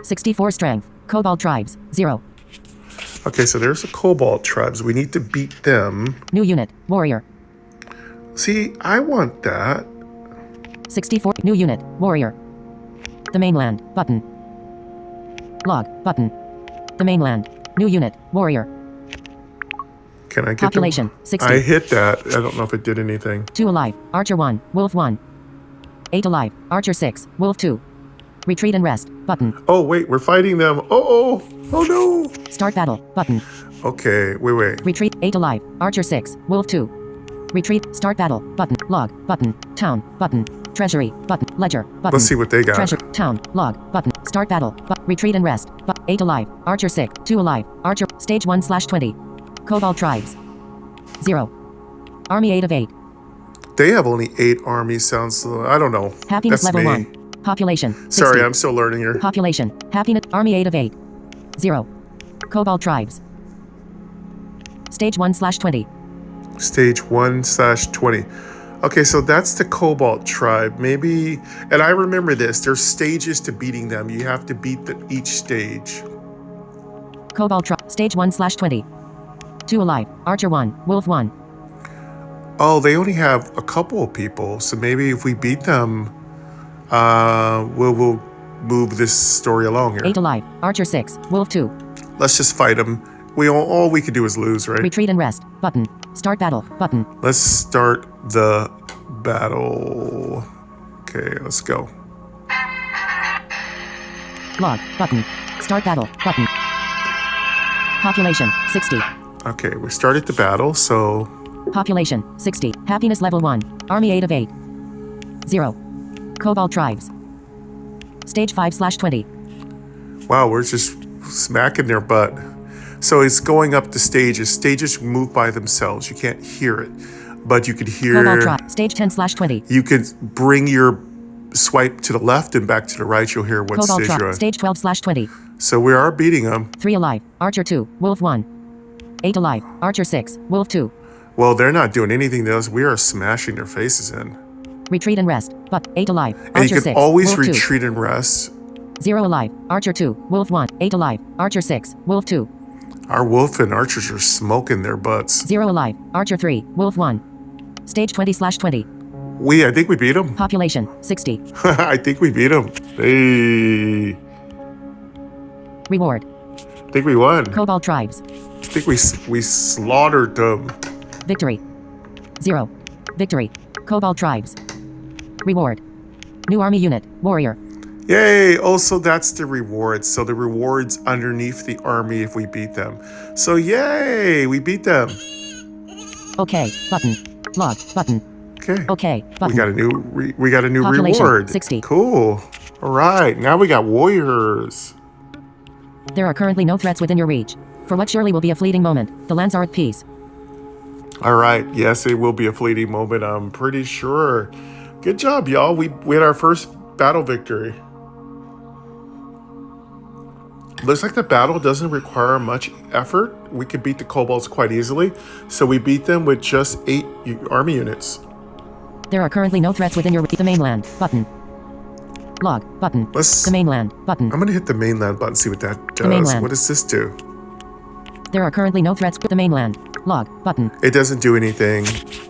64 strength. Cobalt tribes. 0. Okay, so there's the Cobalt tribes. We need to beat them. New unit. Warrior. See, I want that. 64. New unit. Warrior. The mainland. Button. Log. Button. The mainland. New unit. Warrior. Can I get Population, 60. I hit that. I don't know if it did anything. 2 alive. Archer 1. Wolf 1. 8 alive. Archer 6. Wolf 2. Retreat and rest. Button. Oh, wait. We're fighting them. Oh no. Start battle. Button. Okay. Wait. Retreat. 8 alive. Archer 6. Wolf 2. Retreat. Start battle. Button. Log. Button. Town. Button. Treasury. Button. Ledger. Button. Let's see what they got. Treasure. Town. Log. Button. Start battle. Retreat and rest. 8 alive. Archer 6. 2 alive. Archer. Stage 1/20. Cobalt tribes. 0. Army 8 of 8. They have only 8 armies. Sounds. I don't know. Happiness That's level me. 1. Population. 60. Sorry, I'm still learning here. Population. Happiness. Army 8 of 8. 0. Cobalt tribes. Stage 1/20. Stage 1/20. Okay, so that's the Cobalt tribe. Maybe, and I remember this. There's stages to beating them. You have to beat each stage. Cobalt tribe. Stage 1/20. 2 alive. Archer 1. Wolf 1. Oh, they only have a couple of people. So maybe if we beat them, we'll move this story along here. 8 alive. Archer 6. Wolf 2. Let's just fight them. All we could do is lose, right? Retreat and rest. Button. Start battle. Button. Let's start the battle. Okay, let's go. Log. Button. Start battle. Button. Population. 60. Okay, we started the battle, so... Population. 60. Happiness level 1. Army 8 of 8. 0. Cobalt tribes. Stage 5/20. Wow, we're just smacking their butt. So it's going up the stages. Stages move by themselves. You can't hear it, but you could hear... Cobalt tribe. Stage 10/20. You could bring your swipe to the left and back to the right. You'll hear what Cobalt stage you're tribe. on. Stage 12/20. So we are beating them. 3 alive. Archer 2. Wolf 1. 8 alive. Archer 6. Wolf 2. Well, they're not doing anything to us. We are smashing their faces in. Retreat and rest. 8 alive. And Archer you can 6. always Wolf 2. retreat and rest. 0 alive. Archer 2. Wolf 1. 8 alive. Archer 6. Wolf 2. Our wolf and archers are smoking their butts. 0 alive. Archer 3. Wolf 1. Stage 20/20. I think we beat them. Population. 60. I think we beat them. Hey. Reward. I think we won. Cobalt tribes. I think we slaughtered them. Victory. 0. Victory. Cobalt tribes. Reward. New army unit. Warrior. Yay! Also, that's the rewards. So the rewards underneath the army if we beat them. So yay! We beat them. Okay. Button. Log. Button. Okay. Okay. Button. We got a new Population, reward. 60. Cool. All right. Now we got warriors. There are currently no threats within your reach. For what surely will be a fleeting moment, the lands are at peace. All right. Yes, it will be a fleeting moment. I'm pretty sure. Good job, y'all. We had our first battle victory. Looks like the battle doesn't require much effort. We could beat the Cobalts quite easily. So we beat them with just 8 army units. There are currently no threats within your reach. The mainland. Button. Log. Button. The mainland. Button. I'm going to hit the mainland button, see what that does. The mainland. What does this do? There are currently no threats with the mainland. Log. Button. It doesn't do anything.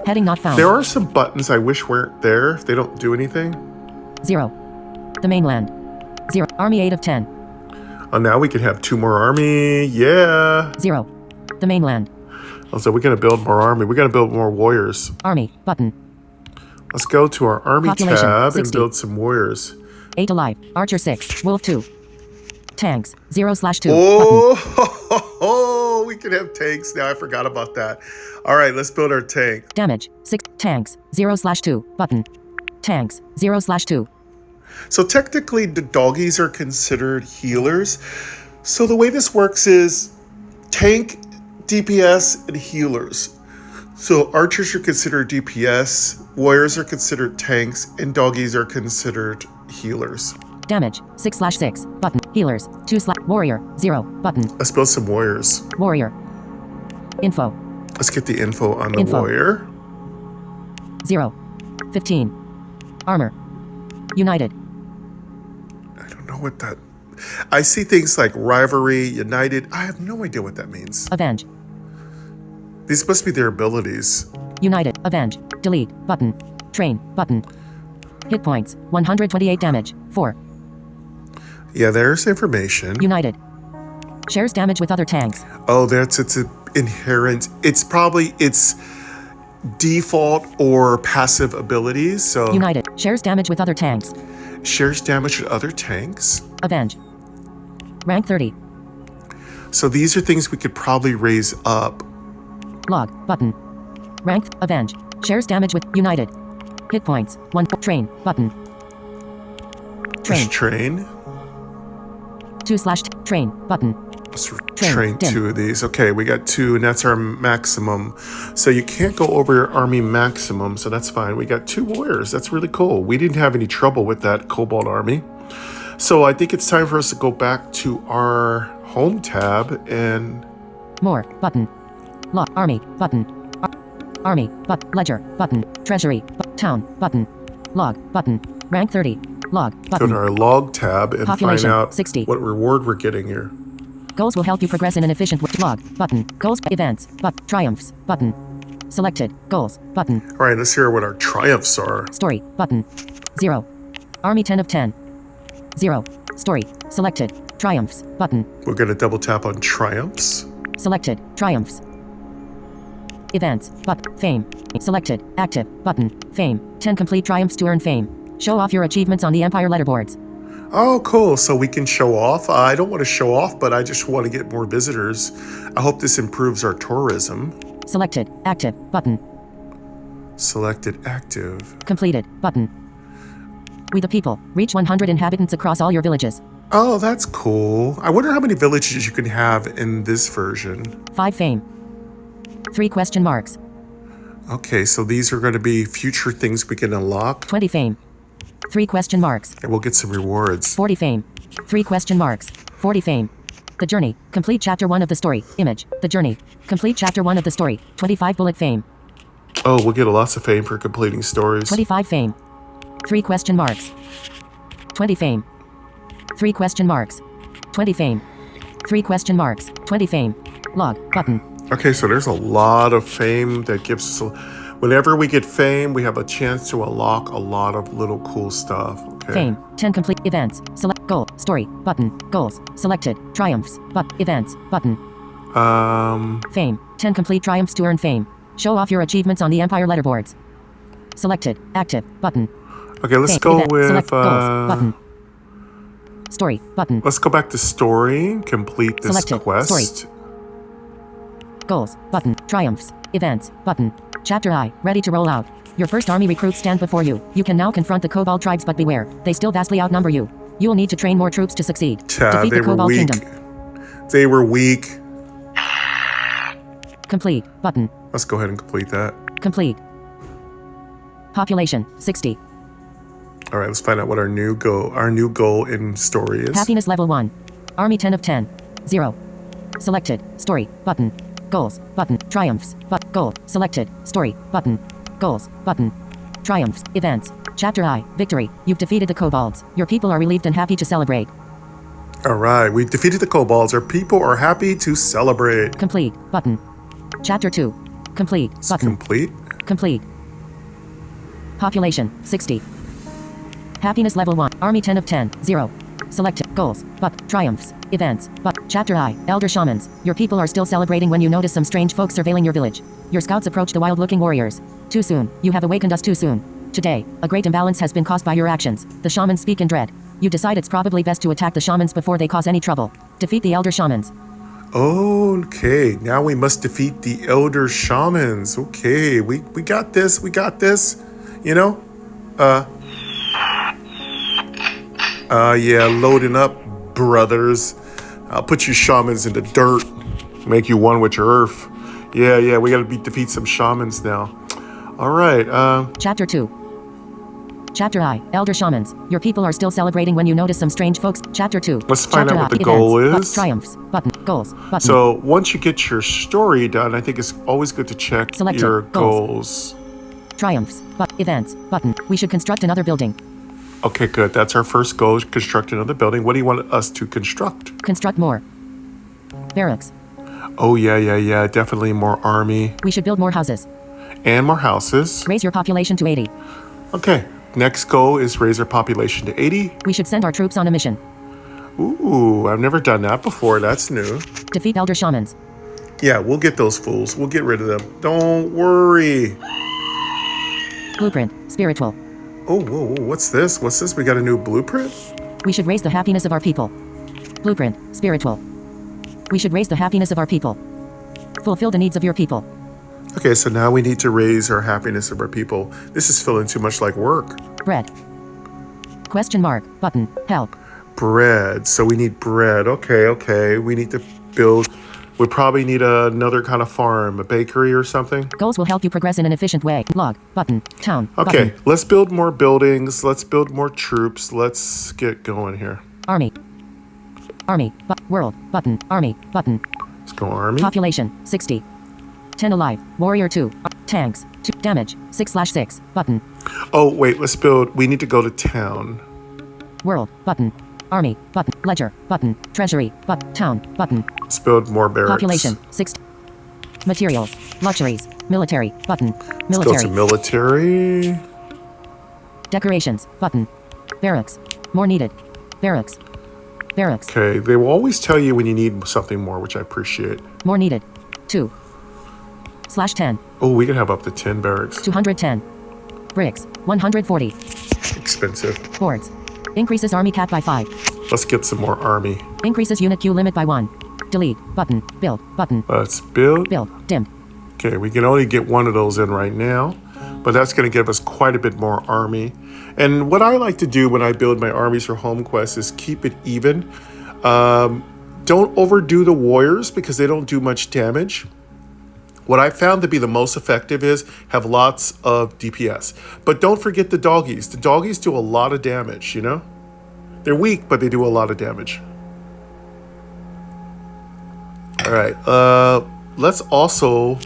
Heading not found. There are some buttons I wish weren't there if they don't do anything. 0. The mainland. 0. Army 8 of 10. Oh, now we can have 2 more army. Yeah. 0. The mainland. Oh, so we're going to build more army. We're going to build more warriors. Army. Button. Let's go to our army Population, tab 60. and build some warriors. 8 alive. Archer 6. Wolf 2. Tanks. 0/2. Oh, we can have tanks now. I forgot about that. All right, let's build our tank. Damage. 6. Tanks. 0/2. Button. Tanks. 0/2. So technically, the doggies are considered healers. So the way this works is tank, DPS, and healers. So archers are considered DPS, warriors are considered tanks, and doggies are considered healers. Damage. 6/6. Button. Healers. 2/ warrior. 0. Button. Let's build some warriors. Warrior. Info. Let's get the info on the Info. warrior. 0. 15. Armor. United. I don't know what that... I see things like rivalry, united. I have no idea what that means. Avenge. These must be their abilities. United. Avenge. Delete. Button. Train. Button. Hit points. 128 damage. 4. Yeah, there's information. United. Shares damage with other tanks. Oh, that's its inherent. It's probably its default or passive abilities. So United. Shares damage with other tanks. shares damage with other tanks. Avenge. Rank 30. So these are things we could probably raise up. Log. Button. Rank. Avenge. Shares damage with United. Hit points. 1. Train. Button. Train. Train. 2/train. Button. Let's Train, train dim. 2 of these. Okay, we got 2, and that's our maximum. So you can't go over your army maximum, so that's fine. We got 2 warriors. That's really cool. We didn't have any trouble with that Cobalt army. So I think it's time for us to go back to our home tab and More. Button. Law. Army. Button. Army. Ledger. Button. Treasury. Town. Button. Log. Button. Rank 30. Log. go Button. to our log tab and Population, find out 60. what reward we're getting here. Goals will help you progress in an efficient way. Log. Button. Goals. Events. Triumphs. Button. Selected. Goals. Button. All right, let's hear what our triumphs are. Story. Button. 0. Army 10 of 10. 0. Story. Selected. Triumphs. Button. We're going to double tap on triumphs. Selected. Triumphs. Events. Fame. Selected. Active. Button. Fame. 10 complete triumphs to earn fame. Show off your achievements on the Empire letterboards. Oh, cool. So we can show off. I don't want to show off, but I just want to get more visitors. I hope this improves our tourism. Selected. Active. Button. Selected active. Completed. Button. We the people. Reach 100 inhabitants across all your villages. Oh, that's cool. I wonder how many villages you can have in this version. 5 fame. 3 question marks. Okay, so these are going to be future things we can unlock, 20 fame. 3 question marks. and we'll get some rewards. 40 fame. 3 question marks. 40 fame. The Journey. Complete chapter 1 of the story. Image. The Journey. Complete chapter 1 of the story. 25 bullet fame. Oh, we'll get lots of fame for completing stories. 25 fame. 3 question marks. 20 fame. 3 question marks. 20 fame. 3 question marks. 20 fame. Log. Button. Okay, so there's a lot of fame that gives us. Whenever we get fame, we have a chance to unlock a lot of little cool stuff. Okay. Fame. 10 complete events. Select goal. Story. Button. Goals. Selected. Triumphs. Events. Button. Fame. 10 complete triumphs to earn fame. Show off your achievements on the Empire letterboards. Selected. Active. Button. Okay, let's Fame. go Event. with. Select goals. Button. Story. Button. Let's go back to story. Complete this Selected. quest. Story. Goals. Button. Triumphs. Events. Button. Chapter I. Ready to roll out. Your first army recruits stand before you. You can now confront the Cobalt tribes, but beware. They still vastly outnumber you. You will need to train more troops to succeed. Defeat They the were Cobalt weak. Kingdom. They were weak. Complete. Button. Let's go ahead and complete that. Complete. Population. 60. All right, let's find out what our new goal in story is. Happiness level 1. Army 10 of 10. 0. Selected. Story. Button. Goals. Button. Triumphs. Goal. Selected. Story. Button. Goals. Button. Triumphs. Events. Chapter I. Victory. You've defeated the Cobalts. Your people are relieved and happy to celebrate. All right, we defeated the Cobalts. Our people are happy to celebrate. Complete. Button. Chapter 2. Complete. Button. Complete. Complete. Population. 60. Happiness level 1. Army 10 of 10. 0. Selected. Goals. Triumphs. Events. Chapter I. Elder Shamans. Your people are still celebrating when you notice some strange folks surveilling your village. Your scouts approach the wild-looking warriors. Too soon. You have awakened us too soon. Today, a great imbalance has been caused by your actions. The shamans speak in dread. You decide it's probably best to attack the shamans before they cause any trouble. Defeat the elder shamans. Okay, now we must defeat the elder shamans. Okay, we got this. We got this. You know? Yeah, loading up, brothers. I'll put you shamans in the dirt. Make you one with your earth. Yeah, we gotta defeat some shamans now. All right, Chapter 2. Chapter I. Elder Shamans. Your people are still celebrating when you notice some strange folks. Chapter 2. Let's find Chapter out what I. the goal Events. is. Triumphs. Button. Goals. Button. So once you get your story done, I think it's always good to check Selected. your Goals. goals. Triumphs. Events. Button. We should construct another building. Okay, good. That's our first goal, construct another building. What do you want us to construct? Construct more. Barracks. Oh, yeah. Definitely more army We should build more houses. and more houses. Raise your population to 80. Okay, next goal is raise our population to 80. We should send our troops on a mission. Ooh, I've never done that before. That's new. Defeat elder shamans. Yeah, we'll get those fools. We'll get rid of them. Don't worry. Blueprint. Spiritual. Oh, whoa, whoa, what's this? What's this? We got a new blueprint? We should raise the happiness of our people. Blueprint. Spiritual. We should raise the happiness of our people. Fulfill the needs of your people. Okay, so now we need to raise our happiness of our people. This is feeling too much like work. Bread. Question mark. Button. Help. Bread. So we need bread. Okay. We need to build. We probably need another kind of farm, a bakery or something. Goals will help you progress in an efficient way. Log. Button. Town. Okay, Button. let's build more buildings. Let's build more troops. Let's get going here. Army. Army. World. Button. Army. Button. Let's go army. Population. 60. 10 alive. Warrior 2. Tanks. 2. Damage. 6/6. Button. Oh, wait, let's build. We need to go to town. World. Button. Army. Button. Ledger. Button. Treasury. Town. Button. Let's build more barracks. Population. 60. Materials. Luxuries. Military. Button. Let's go Military. to military. Decorations. Button. Barracks. More needed. Barracks. Barracks. Okay, they will always tell you when you need something more, which I appreciate. More needed. 2/10. Oh, we can have up to 10 barracks. 210. Bricks. 140. Expensive. Boards. Increases army cap by 5. Let's get some more army. Increases unit queue limit by 1. Delete. Button. Build. Button. Let's build. Build. Dimmed. Okay, we can only get one of those in right now, but that's going to give us quite a bit more army. And what I like to do when I build my armies for home quests is keep it even. Don't overdo the warriors because they don't do much damage. What I found to be the most effective is have lots of DPS. But don't forget the doggies. The doggies do a lot of damage, you know? They're weak, but they do a lot of damage. All right, let's also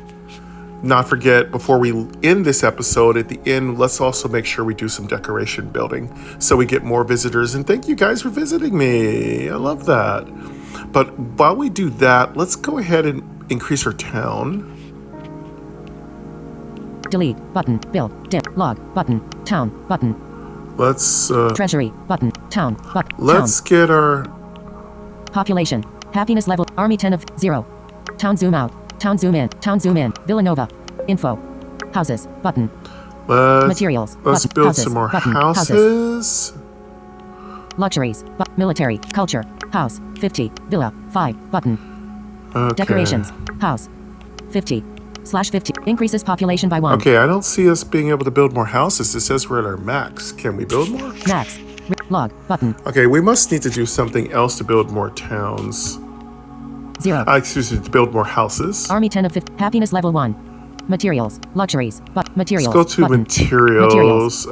not forget, before we end this episode, at the end, let's also make sure we do some decoration building so we get more visitors. And thank you guys for visiting me. I love that. But while we do that, let's go ahead and increase our town. Delete. Button. Build. Dim. Log. Button. Town. Button. Let's Treasury. Button. Town. Button. let's get our Population. Happiness level. Army 10 of 0. Town zoom out. Town zoom in. Town zoom in. Villanova. Info. Houses. Button. Materials. Let's Button. build Houses. some more Button. houses. Luxuries. Military. Culture. House. 50. Villa. 5. Button. Okay. Decorations. House. 50/50. Increases population by 1. Okay, I don't see us being able to build more houses. It says we're at our max. Can we build more? Max. Log. Button. Okay, we must need to do something else to build more towns. 0. Excuse me, to build more houses. Army 10 of 50. Happiness level 1. Materials. Luxuries. Materials. Let's go to Button. materials.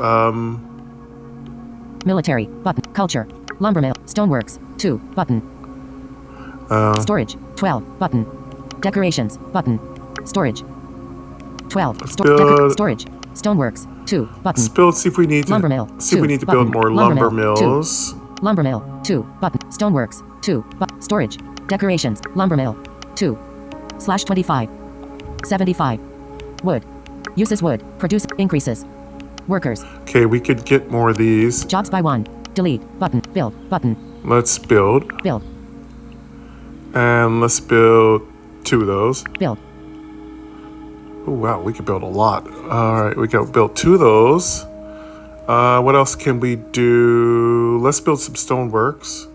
Military. Button. Culture. Lumbermill. Stoneworks. 2. Button. Storage. 12. Button. Decorations. Button. Storage. 12. build- Storage. Stoneworks. 2. Button. Let's build. See if we need to. Lumbermill. See if we 2. need to build Button. more lumber Lumbermill. 2. mills. Lumbermill. 2. Button. Stoneworks. 2. Storage. Decorations. Lumbermill. 2/25. 75. Wood. Uses wood. Produce. Increases. Workers. Okay, we could get more of these. Jobs by 1. Delete. Button. Build. Button. Let's build. Build. And let's build 2 of those. Build. Oh, wow, we could build a lot. All right, we can build 2 of those. What else can we do? Let's build some stoneworks.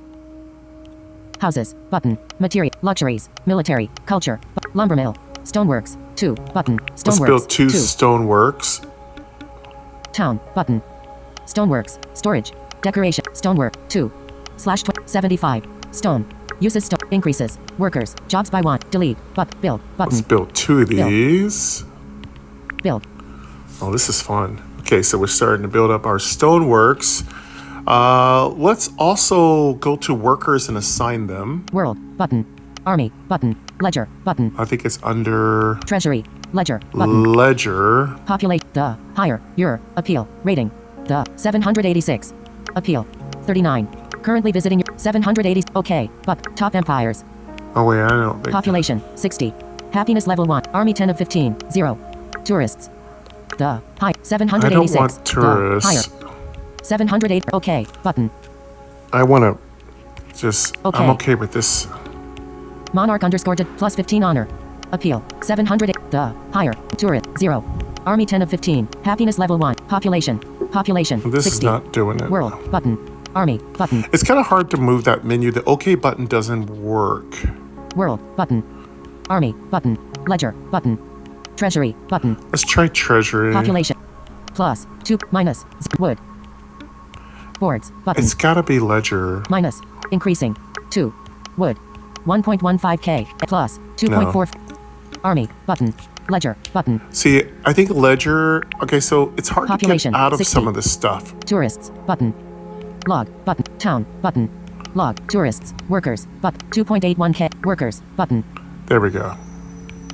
Houses. Button. Material. Luxuries. Military. Culture. Lumbermill. Stoneworks. 2. Button. Let's Stoneworks. build 2 2. stoneworks. Town. Button. Stoneworks. Storage. Decoration. Stonework. 2/75. Stone. Uses stone. Increases. Workers. Jobs by 1. Delete. Build. Button. Let's build 2 of these. Build. Oh, this is fun. Okay, so we're starting to build up our stoneworks. Let's also go to workers and assign them. World. Button. Army. Button. Ledger. Button. I think it's under Treasury. Ledger. Button. ledger. Populate. The. Higher. Your. Appeal. Rating. The. 786. Appeal. 39. Currently visiting 780. Okay. But. Top empires. Oh, wait, I don't think. Population. 60. Happiness level 1. Army 10 of 15. 0. Tourists. The. High. 786. I don't want tourists. The. Higher. 708. Okay. Button. I want to Just, Okay. I'm okay with this. Monarch underscore did plus 15 honor. Appeal 708. The higher turret 0. Army 10 of 15. Happiness level 1. Population. Population. This 60. is not doing it. World button. Army button. It's kind of hard to move that menu. The OK button doesn't work. World button. Army button. Ledger button. Treasury button. Let's try treasury. Population. Plus 2 minus wood. Boards button. It's gotta be ledger. Minus increasing 2 wood 1.15k plus 2.4 Army button. Ledger button. See, I think ledger. Okay, so it's hard Population, to get out of 60. some of this stuff. Tourists button. Log button. Town button. Log tourists workers but 2.81k workers button. There we go.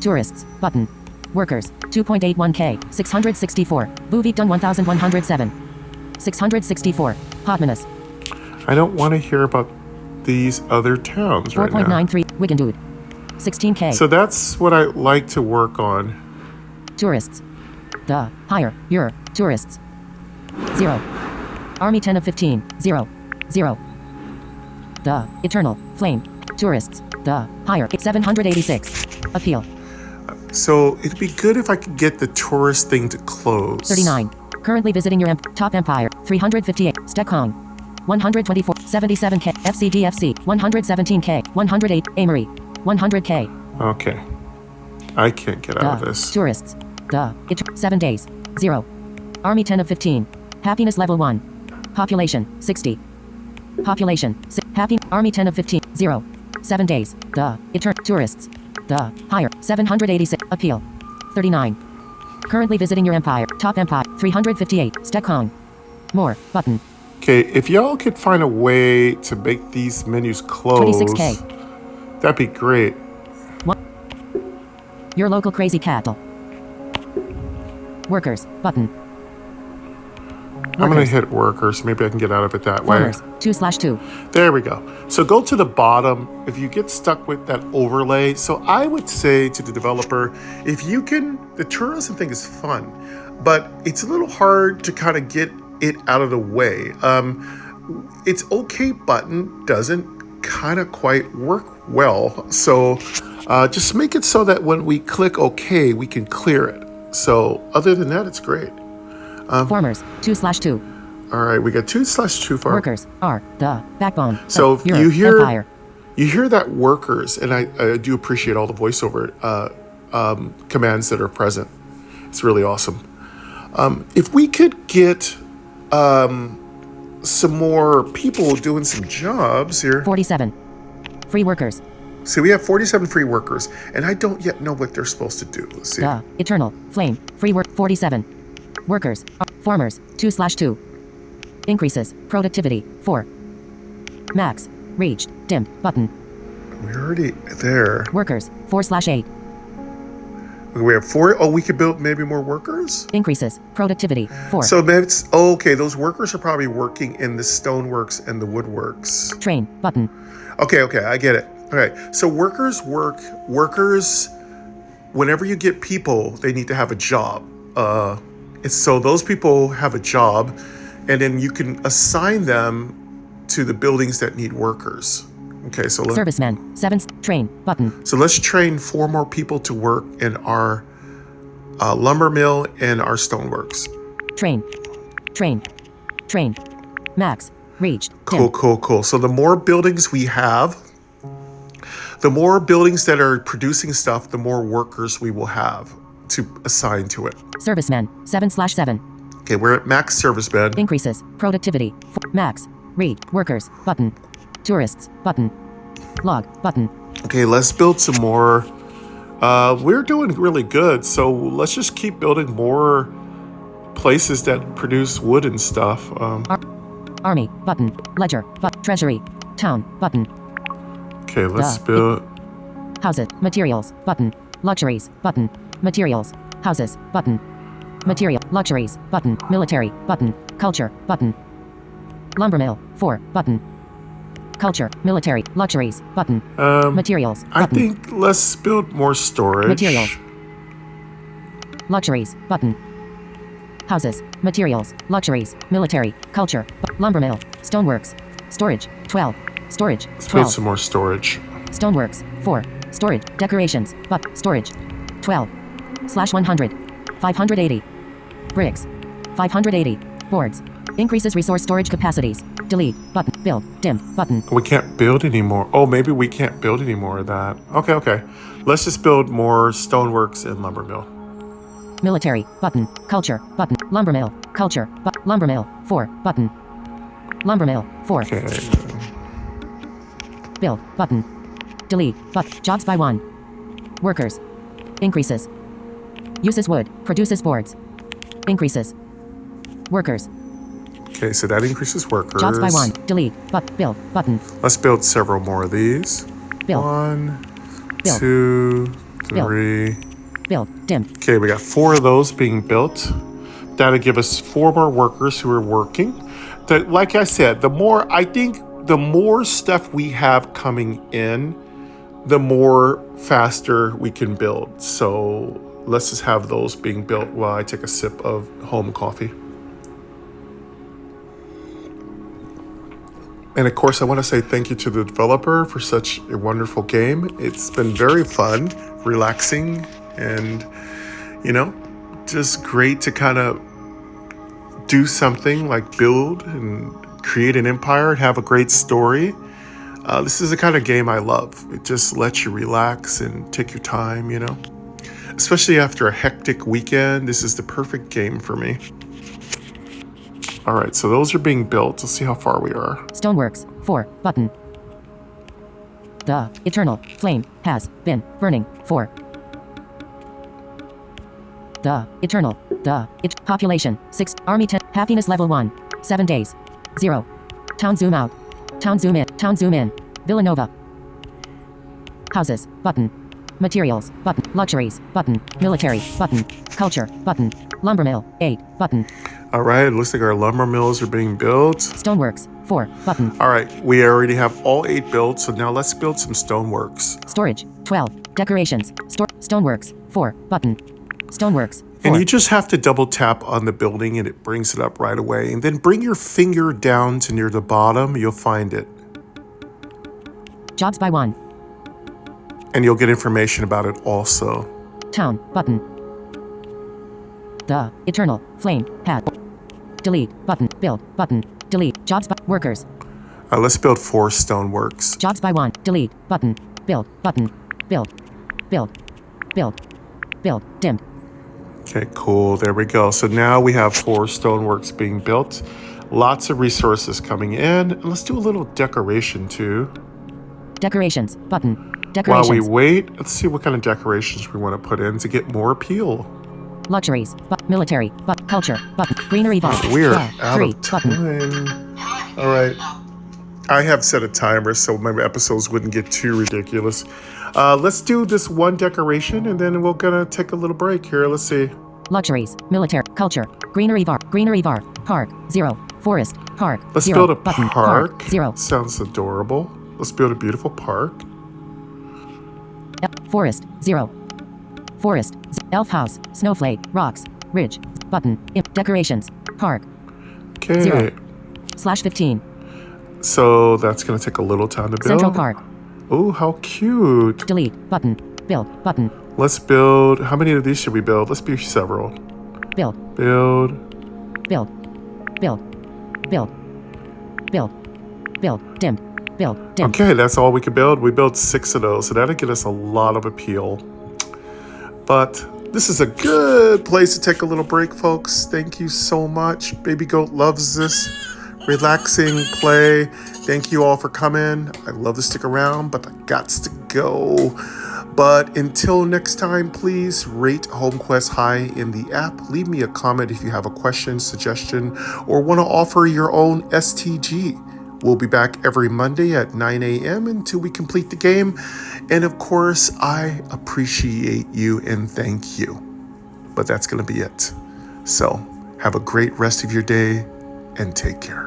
Tourists button. Workers 2.81k 664. Buvik done 1107. 664. Hotmanus I don't want to hear about these other towns right now. 4.93 Wigandood 16k. So that's what I like to work on. Tourists. The higher your tourists 0. Army 10 of 15 0. 0. The eternal flame tourists. The higher 786. Appeal So it'd be good if I could get the tourist thing to close. 39. Currently visiting your top empire 358. Stekong 124 77k. FCDFC 117k 108. Amory 100k. Okay. I can't get out of The this. tourists. The 7 days 0. Army 10 of 15. Happiness level 1. Population 60. Population happy Army 10 of 15 0. 7 days. The tourists. The higher 786. Appeal 39. Currently visiting your empire. Top empire 358. Stekong. More button. Okay, if y'all could find a way to make these menus close, 26k. that'd be great. Your local crazy cattle. Workers button. I'm going Workers. to hit workers. Maybe I can get out of it that Farmers way. 2/2. There we go. So go to the bottom. If you get stuck with that overlay, so I would say to the developer, if you can, the tourism thing is fun, but it's a little hard to kind of get it out of the way. It's OK button doesn't kind of quite work well. So just make it so that when we click OK, we can clear it. So other than that, it's great. Farmers 2/2. All right, we got 2/2 farm. Workers are the backbone. So of your you hear empire. you hear that workers, and I do appreciate all the voiceover commands that are present. It's really awesome. If we could get some more people doing some jobs here. 47. Free workers. See, we have 47 free workers, and I don't yet know what they're supposed to do. Let's see. The eternal flame. Free work 47. Workers are farmers 2/2. Increases productivity 4. Max reached dimmed button. We're already there. Workers 4/8. We have 4. Oh, we could build maybe more workers? Increases productivity 4. So that's, okay, those workers are probably working in the stoneworks and the woodworks. Train button. Okay, I get it. All right, so workers, whenever you get people, they need to have a job. So those people have a job, and then you can assign them to the buildings that need workers. Okay, so Servicemen 7. Train button. so let's train 4 more people to work in our lumber mill and our stoneworks. Train. Max reached Cool, dimmed. cool. So the more buildings we have, the more buildings that are producing stuff, the more workers we will have to assign to it. Servicemen 7/7. Okay, we're at max service bed. Increases productivity 4. Max read workers button. Tourists button. Log button. Okay, let's build some more. We're doing really good, so let's just keep building more places that produce wood and stuff. Army button. Ledger but treasury. Town button. Okay, let's build. Houses materials button. Luxuries button. Materials houses button. Material luxuries button. Military button. Culture button. Lumbermill 4 button. Culture military luxuries button. Materials button. I think let's build more storage. Materials. Luxuries button. Houses materials luxuries military culture lumbermill stoneworks storage 12 Storage. Let's build 12. some more storage. Stoneworks. 4. Storage. Decorations. But storage. 12. /100. 580. Bricks. 580. Boards. Increases resource storage capacities. Delete. Button. Build. Dim. Button. We can't build anymore. Oh, maybe we can't build any more of that. Okay. Let's just build more stoneworks and lumber mill. Military. Button. Culture. Button. Lumber mill. Culture. Lumber mill. 4. Button. Lumber mill. 4. Okay. Build. Button. Delete. Jobs by 1. Workers. Increases. Uses wood. Produces boards. Increases. Workers. Okay, so that increases workers. Jobs by 1. Delete. Build. Button. Let's build several more of these. Build. 1, Build. 2, 3. Build. Dim. Okay, we got 4 of those being built. That'll give us 4 more workers who are working. Like I said, the more stuff we have coming in, the more faster we can build. So let's just have those being built while I take a sip of home coffee. And of course, I want to say thank you to the developer for such a wonderful game. It's been very fun, relaxing, and, just great to kind of do something like build and create an empire and have a great story. This is the kind of game I love. It just lets you relax and take your time, Especially after a hectic weekend, this is the perfect game for me. All right, so those are being built. Let's see how far we are. Stoneworks. 4. Button. The eternal flame has been burning. 4. The eternal. Population. 6. Army 10. Happiness level 1. 7 days. 0. Town zoom out. Town zoom in. Town zoom in. Villanova. Houses. Button. Materials. Button. Luxuries. Button. Military. Button. Culture. Button. Lumber mill. 8. Button. All right, it looks like our lumber mills are being built. Stoneworks. 4. Button. All right, we already have all 8 built, so now let's build some stoneworks. Storage. 12. Decorations. Stoneworks. 4. Button. Stoneworks. 4. And you just have to double tap on the building and it brings it up right away. And then bring your finger down to near the bottom, you'll find it. Jobs by 1. And you'll get information about it also. Town. Button. The eternal flame had. Delete. Button. Build. Button. Delete. Jobs by workers. Let's build 4 stoneworks. Jobs by 1. Delete. Button. Build. Button. Build. Build. Build. Build. Dimmed. Okay, cool. There we go. So now we have 4 stoneworks being built. Lots of resources coming in. And let's do a little decoration too. Decorations. Button. Decorations. While we wait, let's see what kind of decorations we want to put in to get more appeal. Luxuries. Military. Culture. Button. Greenery. We're out 3. of time. All right. I have set a timer so my episodes wouldn't get too ridiculous. Let's do this one decoration and then we're gonna take a little break here. Let's see. Luxuries. Military. Culture. Greenery. Greenery. Park. 0. Forest. Park. Let's 0. build a Button. park. 0. Sounds adorable. Let's build a beautiful park. Forest. 0. Forest. Elf house. Snowflake. Rocks. Ridge. Button. Decorations. Park. Okay. 0. /15. So that's gonna take a little time to build. Central Park. Oh, how cute. Delete. Button. Build. Button. Let's build. How many of these should we build? Let's be several. Build. Build. Build. Build. Build. Build. Build. Dim. Build. Dim. Okay, that's all we could build. We built 6 of those, so that'll get us a lot of appeal. But this is a good place to take a little break, folks. Thank you so much. Baby Goat loves this relaxing play. Thank you all for coming. I'd love to stick around, but I gots to go. But until next time, please rate HomeQuest high in the app. Leave me a comment if you have a question, suggestion, or want to offer your own STG. We'll be back every Monday at 9 a.m. until we complete the game. And of course, I appreciate you and thank you. But that's going to be it. So have a great rest of your day and take care.